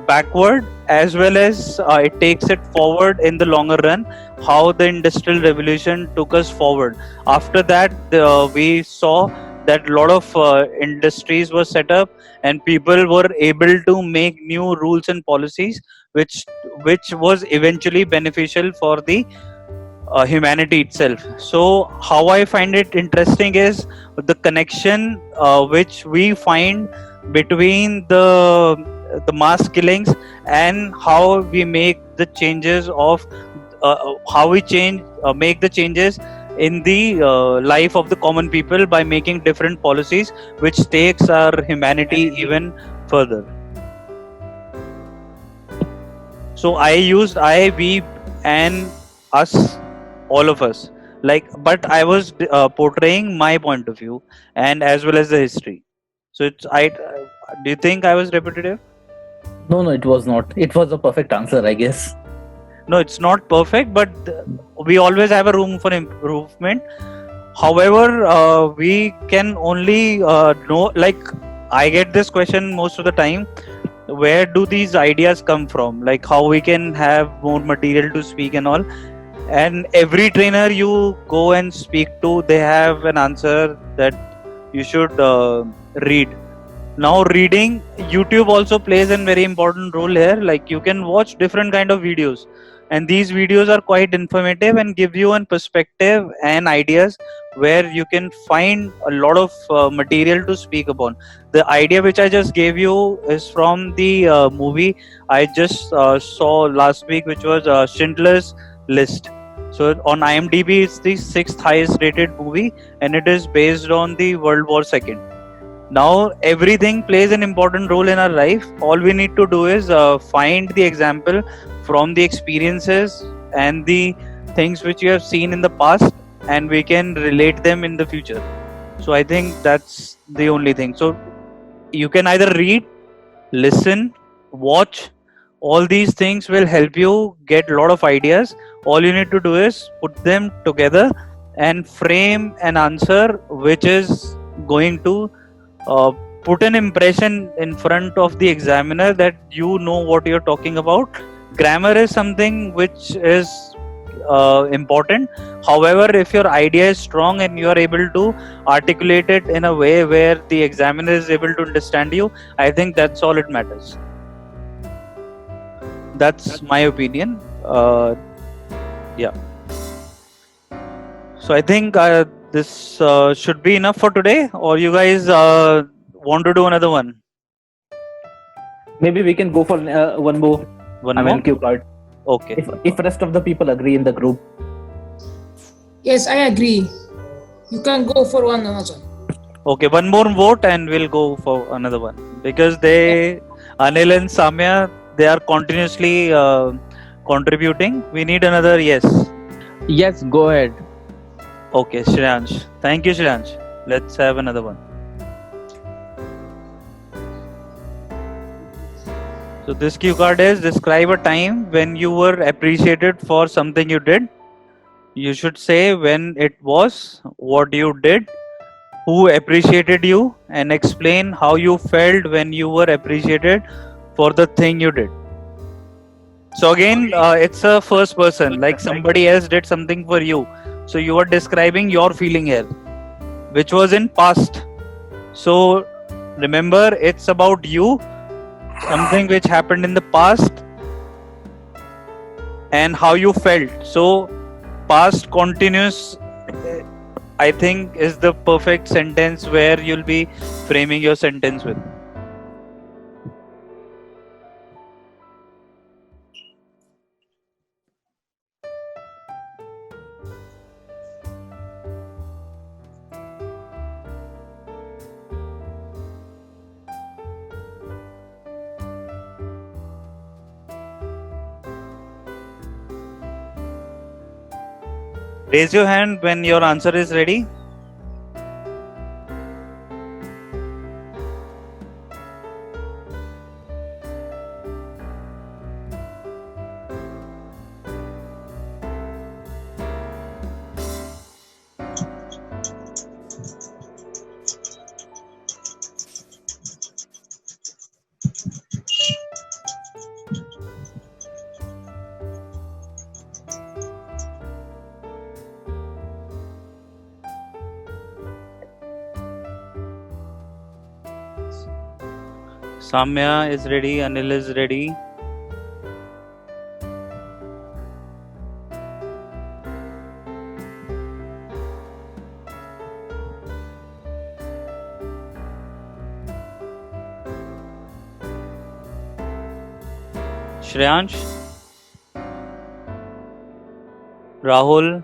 backward as well as it takes it forward in the longer run. How the industrial revolution took us forward. After that, we saw that a lot of industries were set up and people were able to make new rules and policies which was eventually beneficial for the humanity itself. So how I find it interesting is the connection which we find between the mass killings and how we make the changes of how we change make the changes in the life of the common people by making different policies which takes our humanity even further. So I used I, we, and us, all of us. Like, but I was portraying my point of view and as well as the history. So it's I. Do you think I was repetitive? No, it was not. It was a perfect answer, I guess. No, it's not perfect, but we always have a room for improvement. However, we can only know. Like, I get this question most of the time. Where do these ideas come from? Like how we can have more material to speak and all. And every trainer you go and speak to, they have an answer that you should read. Now reading, YouTube also plays a very important role here. Like you can watch different kind of videos, and these videos are quite informative and give you a perspective and ideas where you can find a lot of material to speak upon. The idea which I just gave you is from the movie I just saw last week, which was Schindler's List. So on IMDb, it's the 6th highest rated movie, and it is based on the World War II. Now everything plays an important role in our life. All we need to do is find the example from the experiences and the things which you have seen in the past, and we can relate them in the future. So I think that's the only thing. So you can either read, listen, watch. All these things will help you get a lot of ideas. All you need to do is put them together and frame an answer which is going to put an impression in front of the examiner that you know what you're talking about. Grammar is something which is important. However, if your idea is strong and you are able to articulate it in a way where the examiner is able to understand you, I think that's all it matters. That's my opinion. Yeah. So I think this should be enough for today, or you guys want to do another one? Maybe we can go for one more. One more? cue card. Okay. If rest of the people agree in the group. Yes, I agree. You can go for one another. Okay, one more vote and we'll go for another one. Because they, Anil and Samya, they are continuously contributing. We need another yes. Yes, go ahead. Okay, Shreyansh. Thank you, Shreyansh. Let's have another one. So this cue card is describe a time when you were appreciated for something you did. You should say when it was, what you did, who appreciated you, and explain how you felt when you were appreciated for the thing you did. So again, it's a first person, like somebody else did something for you. So you are describing your feeling here, which was in past. So remember, it's about you, something which happened in the past, and how you felt. So past continuous, I think, is the perfect sentence where you'll be framing your sentence with. Raise your hand when your answer is ready. Samya is ready. Anil is ready. Shreyansh, Rahul,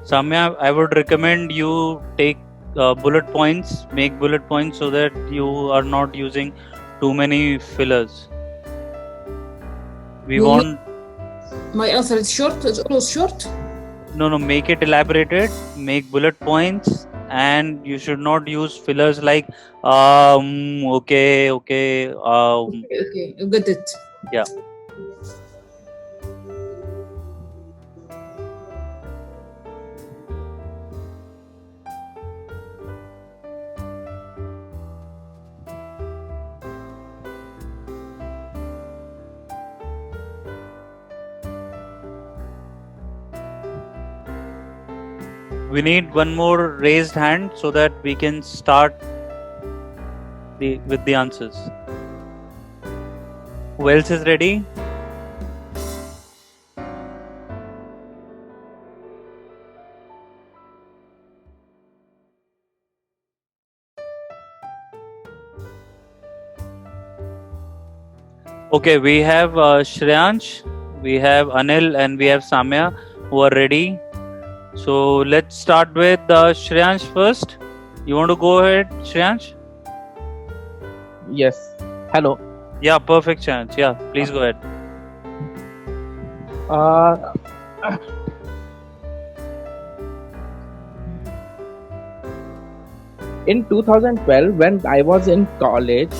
Samya, I would recommend you take bullet points, make bullet points so that you are not using too many fillers. We You want, My answer is short. It's always short. no, make it elaborated, make bullet points, and you should not use fillers like, okay, Okay, you got it. yeah. We need one more raised hand so that we can start with the answers. Who else is ready? Okay, we have Shreyansh, we have Anil, and we have Samya who are ready. So let's start with Shreyansh first. You want to go ahead, Shreyansh? Yes. Hello. Yeah, perfect, Shreyansh. Yeah, please go ahead. Uh, in 2012, when I was in college,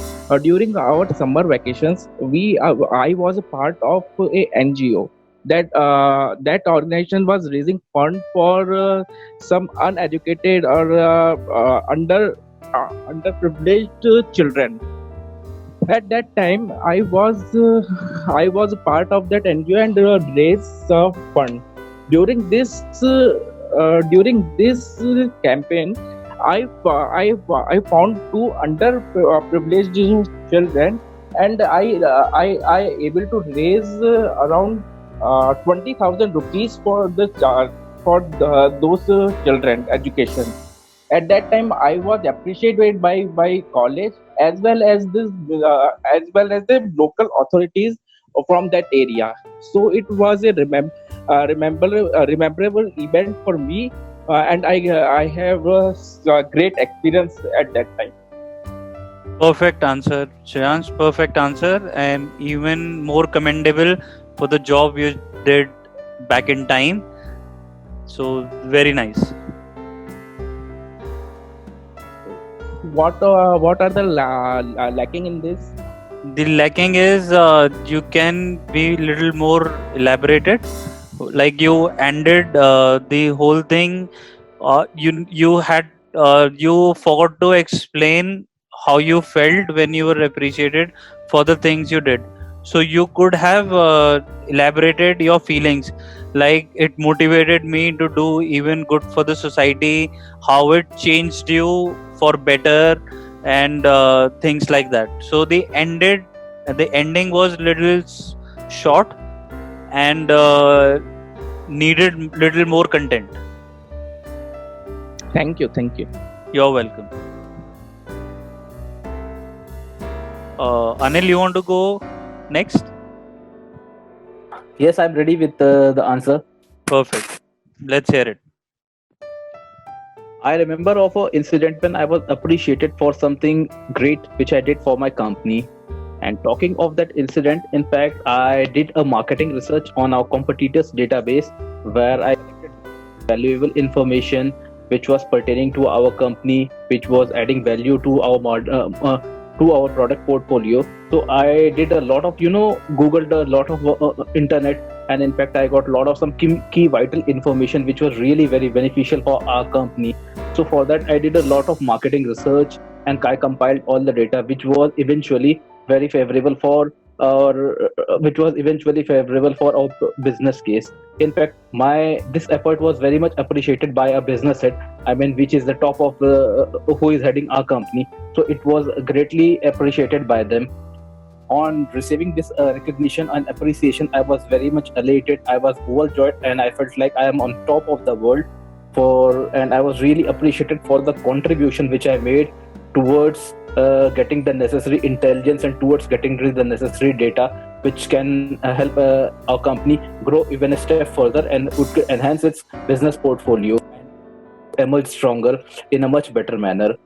during our summer vacations, I was a part of a NGO. That organization was raising fund for some uneducated or underprivileged children. At that time, I was a part of that NGO and raised fund. During this campaign, I found two underprivileged children, and I able to raise around 20,000 rupees for those children education. At that time, I was appreciated by college as well as the local authorities from that area. So it was a rememberable event for me, and I have a great experience at that time. Perfect answer, Shreyansh. Perfect answer, and even more commendable for the job you did back in time. So very nice. What are the lacking in this? The lacking is you can be little more elaborated. Like you ended the whole thing. You forgot to explain how you felt when you were appreciated for the things you did. So you could have elaborated your feelings, like it motivated me to do even good for the society, how it changed you for better, and things like that. So the ending was little short and needed little more content. Thank you. You're welcome. Anil, you want to go next? Yes, I'm ready with the answer. Perfect. Let's hear it. I remember of an incident when I was appreciated for something great which I did for my company. And talking of that incident, in fact, I did a marketing research on our competitors' database where I collected valuable information which was pertaining to our company, which was adding value to our product portfolio. So I did a lot of, Googled a lot of internet, and in fact I got a lot of some key vital information which was really very beneficial for our company. So for that I did a lot of marketing research, and I compiled all the data which was eventually very favorable for our business case. In fact, this effort was very much appreciated by a business head. I mean, which is the top of who is heading our company. So it was greatly appreciated by them. On receiving this recognition and appreciation, I was very much elated. I was overjoyed, and I felt like I am on top of the world. And I was really appreciated for the contribution which I made towards getting the necessary intelligence and towards getting the necessary data which can help our company grow even a step further and would enhance its business portfolio and emerge stronger in a much better manner.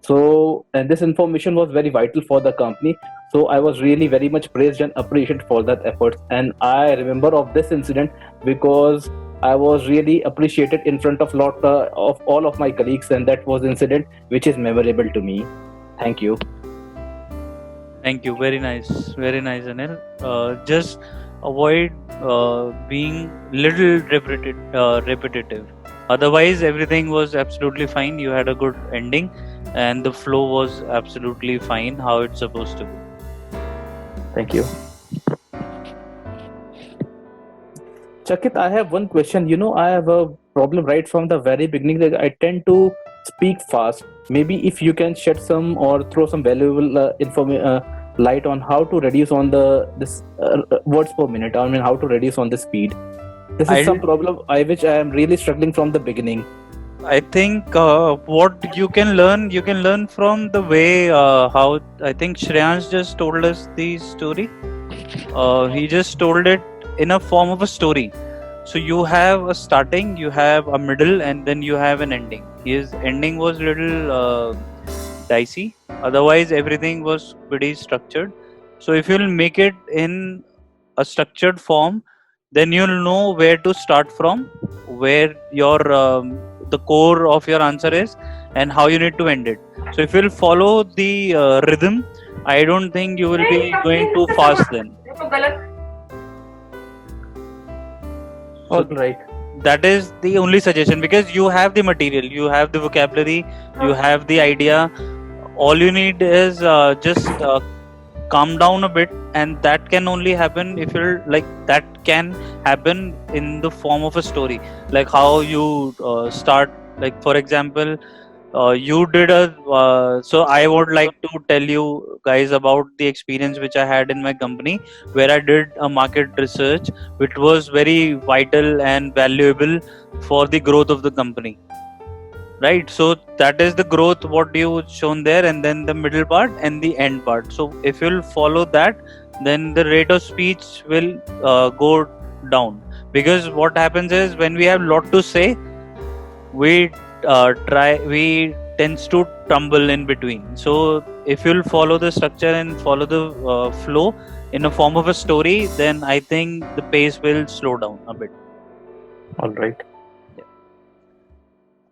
So, and this information was very vital for the company. So I was really very much praised and appreciated for that effort. And I remember of this incident because I was really appreciated in front of of all of my colleagues, and that was incident which is memorable to me. Thank you. Thank you. Very nice, Anil. Just avoid being little repetitive. Otherwise, everything was absolutely fine. You had a good ending, and the flow was absolutely fine. How it's supposed to be. Thank you. Chakit, I have one question. I have a problem right from the very beginning that I tend to speak fast. Maybe if you can shed some or throw some valuable light on how to reduce on this words per minute. I mean, how to reduce on the speed. This is some problem which I am really struggling from the beginning. I think what you can learn from the way how I think Shreyans just told us the story. He just told it in a form of a story. So you have a starting, you have a middle, and then you have an ending. His ending was little dicey. Otherwise, everything was pretty structured. So if you'll make it in a structured form, then you'll know where to start from, where your the core of your answer is, and how you need to end it. So if you'll follow the rhythm, I don't think you will be going too fast then. All right. That is the only suggestion, because you have the material, you have the vocabulary, you have the idea. All you need is just calm down a bit, and that can only happen if you're like that can happen in the form of a story, like how you start. Like for example, you did so I would like to tell you guys about the experience which I had in my company, where I did a market research which was very vital and valuable for the growth of the company, right? So that is the growth what you shown there, and then the middle part and the end part. So if you'll follow that, then the rate of speech will go down, because what happens is when we have lot to say, we tends to tumble in between. So if you'll follow the structure and follow the flow in a form of a story, then I think the pace will slow down a bit. All right. Yeah.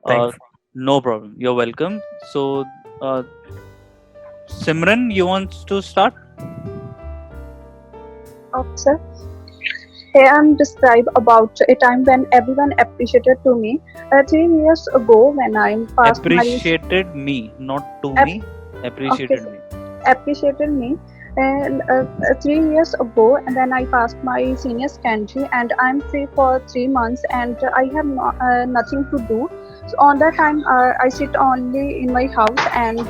Thanks. No problem. You're welcome. So Simran, you want to start? Okay, sir. Here I'm describe about a time when everyone appreciated to me. 3 years ago, when I passed appreciated me, not to me. Appreciated okay, me. Appreciated me. And 3 years ago, and then I passed my senior secondary, and I'm free for 3 months, and I have nothing to do. So on that time, I sit only in my house and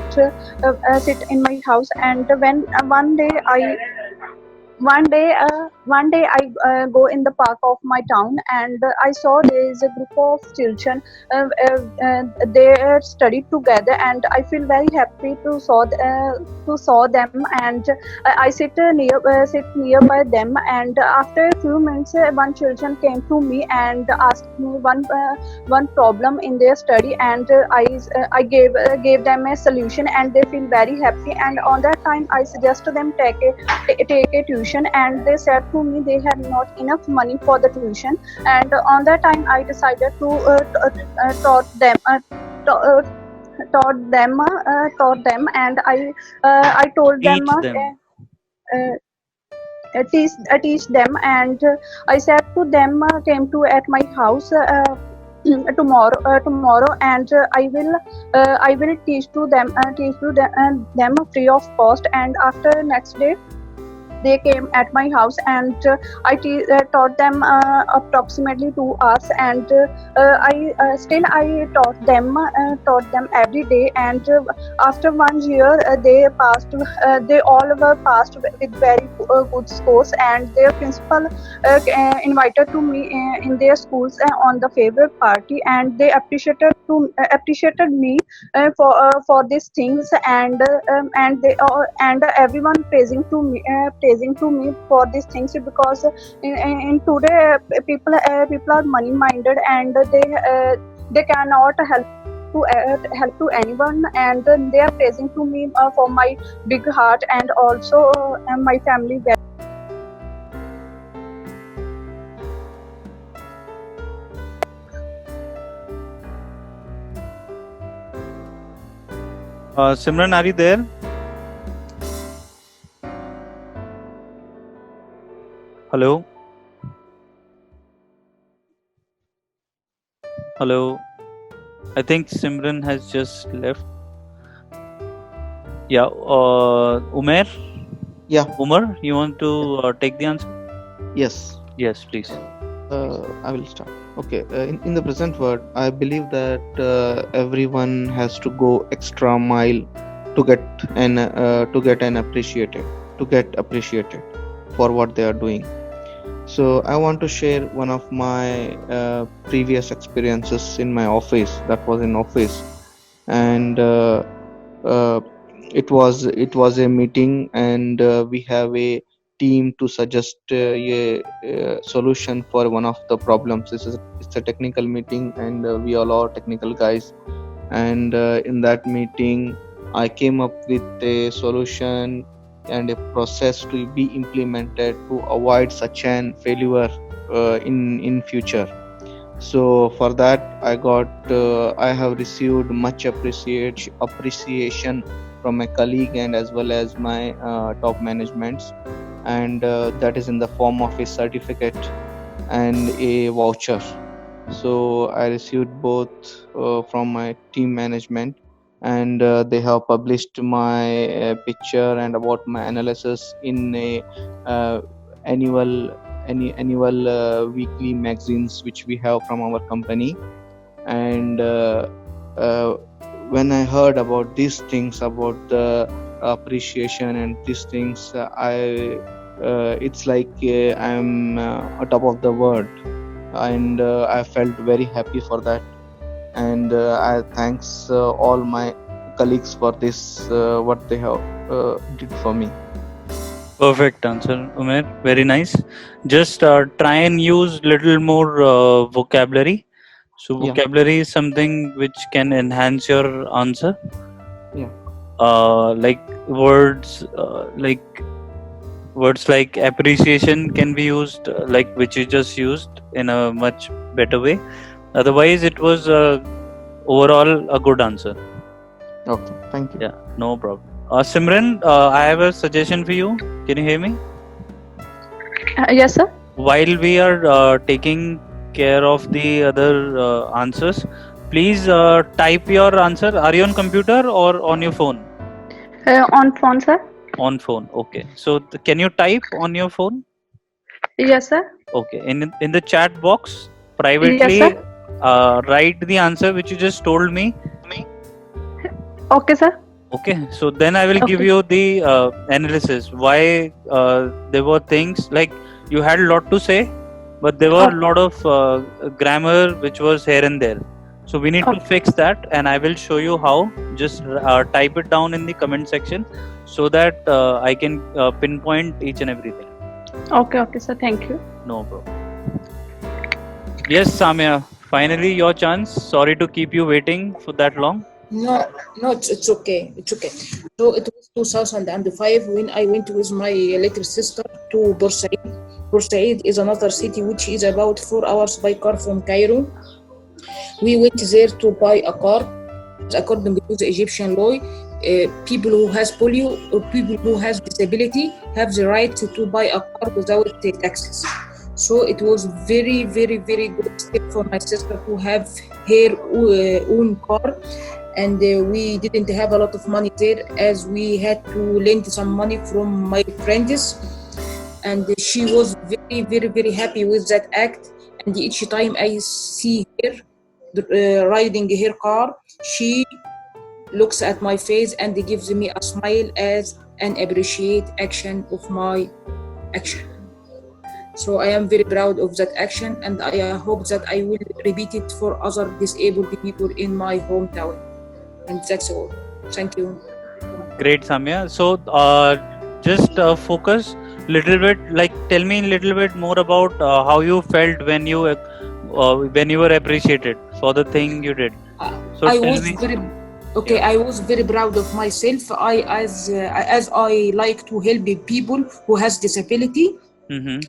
when one day I go in the park of my town, and I saw there is a group of children. They studied together, and I feel very happy to saw them. And I sit nearby them. And after a few minutes, one children came to me and asked me one problem in their study, and I gave them a solution, and they feel very happy. And on that time, I suggested them take a tuition, and they said to me they had not enough money for the tuition. And on that time, I decided to taught them, and I told them. teach them, and I said to them, came to at my house tomorrow, and I will teach to them free of cost. And after next day they came at my house, and I taught them approximately 2 hours, and I taught them every day. And after 1 year, they passed. They all were passed with very good scores, and their principal invited to me in their schools on the favorite party, and they appreciated me for these things, and everyone praising to me for these things, because in today people are money minded, and they cannot help to anyone, and they are praising to me for my big heart, and also my family. Simran, are you there? Hello? Hello? I think Simran has just left. Yeah, Umair? Yeah. Umar, you want to take the answer? Yes. Yes, please. I will start. Okay. In the present world, I believe that everyone has to go extra mile to get appreciated for what they are doing. So I want to share one of my previous experiences in my office. That was in office, and it was a meeting, and we have a team to suggest a solution for one of the problems. It's a technical meeting, and we all are technical guys. And in that meeting, I came up with a solution and a process to be implemented to avoid such an failure in future. So for that, I have received much appreciation from my colleague and as well as my top managements, and that is in the form of a certificate and a voucher. So I received both from my team management, and they have published my picture and about my analysis in a annual weekly magazines which we have from our company. And when I heard about these things, about the appreciation and these things, it's like I'm on top of the world, and I felt very happy for that. And I thanks all my colleagues for this what they have did for me. Perfect answer, Umair. Very nice. Just try and use little more vocabulary. So vocabulary is something which can enhance your answer. Yeah. Like words like appreciation can be used like which you just used in a much better way. Otherwise, it was overall a good answer. Okay, thank you. Yeah, no problem. Simran, I have a suggestion for you. Can you hear me? Yes, sir. While we are taking care of the other answers, please type your answer. Are you on computer or on your phone? On phone, sir. On phone. Okay. So can you type on your phone? Yes, sir. Okay. In the chat box privately, yes, sir. Write the answer which you just told me. Okay, sir. Okay. So then I will give you the analysis. Why there were things like you had a lot to say, but there were a lot of grammar which was here and there. So we need to fix that, and I will show you how. Just type it down in the comment section so that I can pinpoint each and everything. Okay, sir. Thank you. No problem. Yes, Samya. Finally, your chance. Sorry to keep you waiting for that long. No, it's okay. It's okay. So it was 2005 when I went with my little sister to Port Said. Port Said is another city which is about 4 hours by car from Cairo. We went there to buy a car. According to the Egyptian law, people who has polio or people who has disability have the right to buy a car without taxes. So it was very, very, very good step for my sister to have her own car. And we didn't have a lot of money there, as we had to lend some money from my friends. And she was very, very, very happy with that act. And each time I see her riding her car, she looks at my face and gives me a smile as an appreciate action of my action. So I am very proud of that action, and I hope that I will repeat it for other disabled people in my hometown. And that's all. Thank you. Great, Samya. So just focus little bit, like tell me a little bit more about how you felt when you were appreciated for the thing you did. So I tell was me. very okay. I was very proud of myself. As I like to help people who has disability. Mm-hmm.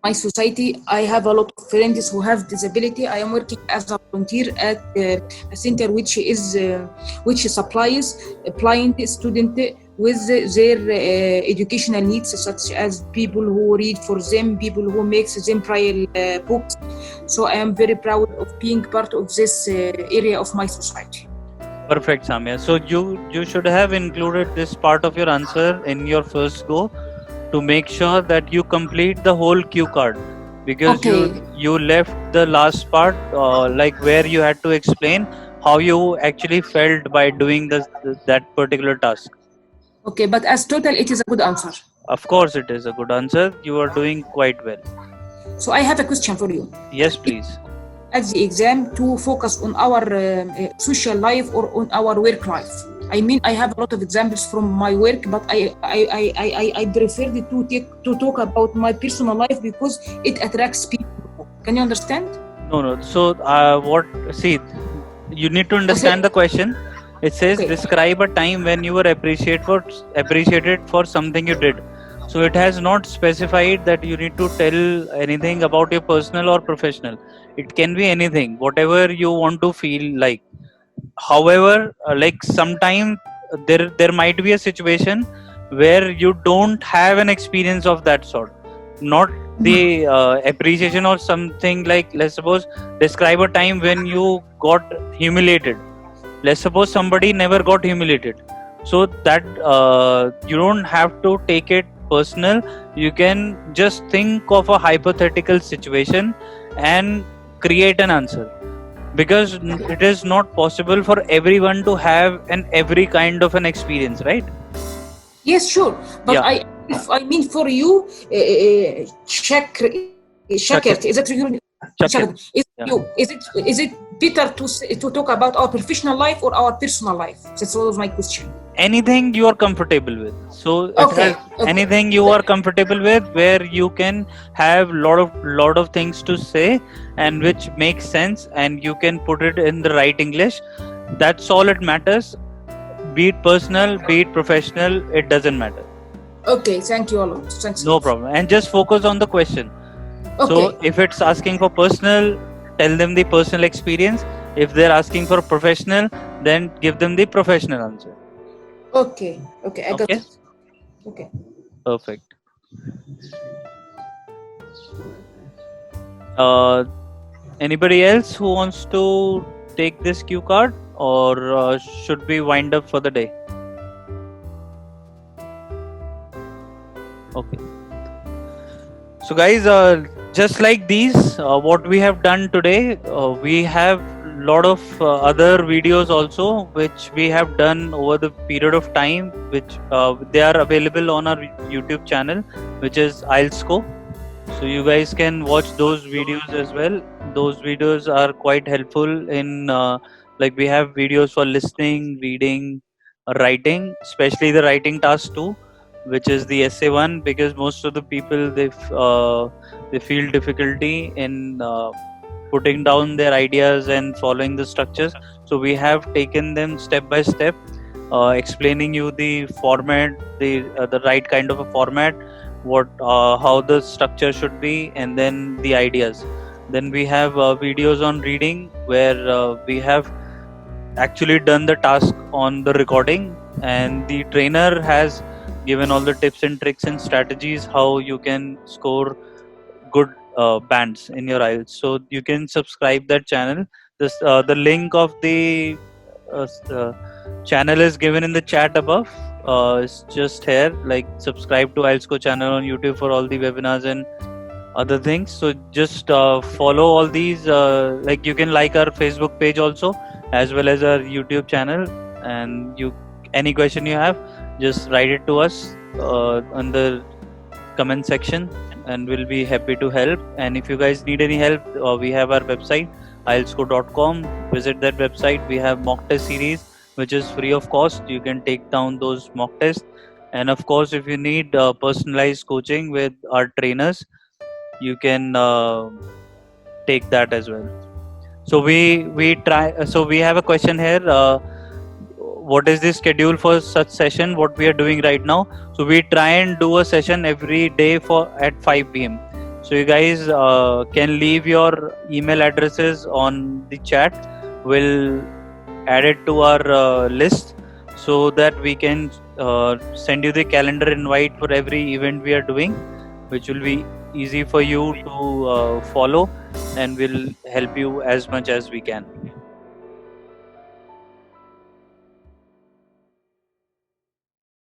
My society, I have a lot of friends who have disability. I am working as a volunteer at a center which supplies blind students with their educational needs, such as people who read for them, people who makes them braille books. So I am very proud of being part of this area of my society. Perfect, Samya. So you should have included this part of your answer in your first go, to make sure that you complete the whole cue card, because you left the last part like where you had to explain how you actually felt by doing that particular task. Okay, but as total, it is a good answer. Of course, it is a good answer. You are doing quite well. So I have a question for you. Yes, please. At the exam, to focus on our social life or on our work life. I mean, I have a lot of examples from my work, but I prefer to talk about my personal life because it attracts people. Can you understand? No. So see, you need to understand the question. It says describe a time when you were appreciated for something you did. So it has not specified that you need to tell anything about your personal or professional. It can be anything, whatever you want to feel like. However, like sometimes there might be a situation where you don't have an experience of that sort, not the appreciation or something. Like, let's suppose, describe a time when you got humiliated. Let's suppose somebody never got humiliated, so that you don't have to take it personal. You can just think of a hypothetical situation and create an answer, because it is not possible for everyone to have every kind of an experience, right? Yes, sure. But I mean for you, Shakir, is it you? Is it better to talk about our professional life or our personal life? That was my question. Anything you are comfortable with. So anything you are comfortable with, where you can have lot of things to say and which makes sense, and you can put it in the right English. That's all it matters. Be it personal, be it professional, it doesn't matter. Okay, thank you all. Thanks. No problem. And just focus on the question. So if it's asking for personal, tell them the personal experience. If they're asking for professional, then give them the professional answer. Okay, I got it. Okay. Perfect. Anybody else who wants to take this cue card, or should we wind up for the day? Okay. So guys, just like these, what we have done today, we have lot of other videos also which we have done over the period of time, which they are available on our YouTube channel, which is IELTSco. So you guys can watch those videos as well. Those videos are quite helpful in like we have videos for listening, reading, writing, especially the writing task 2, which is the essay 1, because most of the people they feel difficulty in putting down their ideas and following the structures. So we have taken them step by step, explaining you the format, the right kind of a format, what how the structure should be, and then the ideas. Then we have videos on reading, where we have actually done the task on the recording, and the trainer has given all the tips and tricks and strategies how you can score good bands in your IELTS. So you can subscribe that channel. The link of the channel is given in the chat above. It's just here. Like, subscribe to IELTS Co channel on YouTube for all the webinars and other things. So just follow all these. Like, you can like our Facebook page also, as well as our YouTube channel. And any question you have, just write it to us on the comment section, and we'll be happy to help. And if you guys need any help, we have our website ieltsco.com. Visit that website. We have mock test series which is free of cost. You can take down those mock tests, and of course, if you need personalized coaching with our trainers, you can take that as well. So we try. So we have a question here. What is the schedule for such session? What we are doing right now? So we try and do a session every day at 5 p.m. So you guys can leave your email addresses on the chat. We'll add it to our list so that we can send you the calendar invite for every event we are doing, which will be easy for you to follow, and we'll help you as much as we can.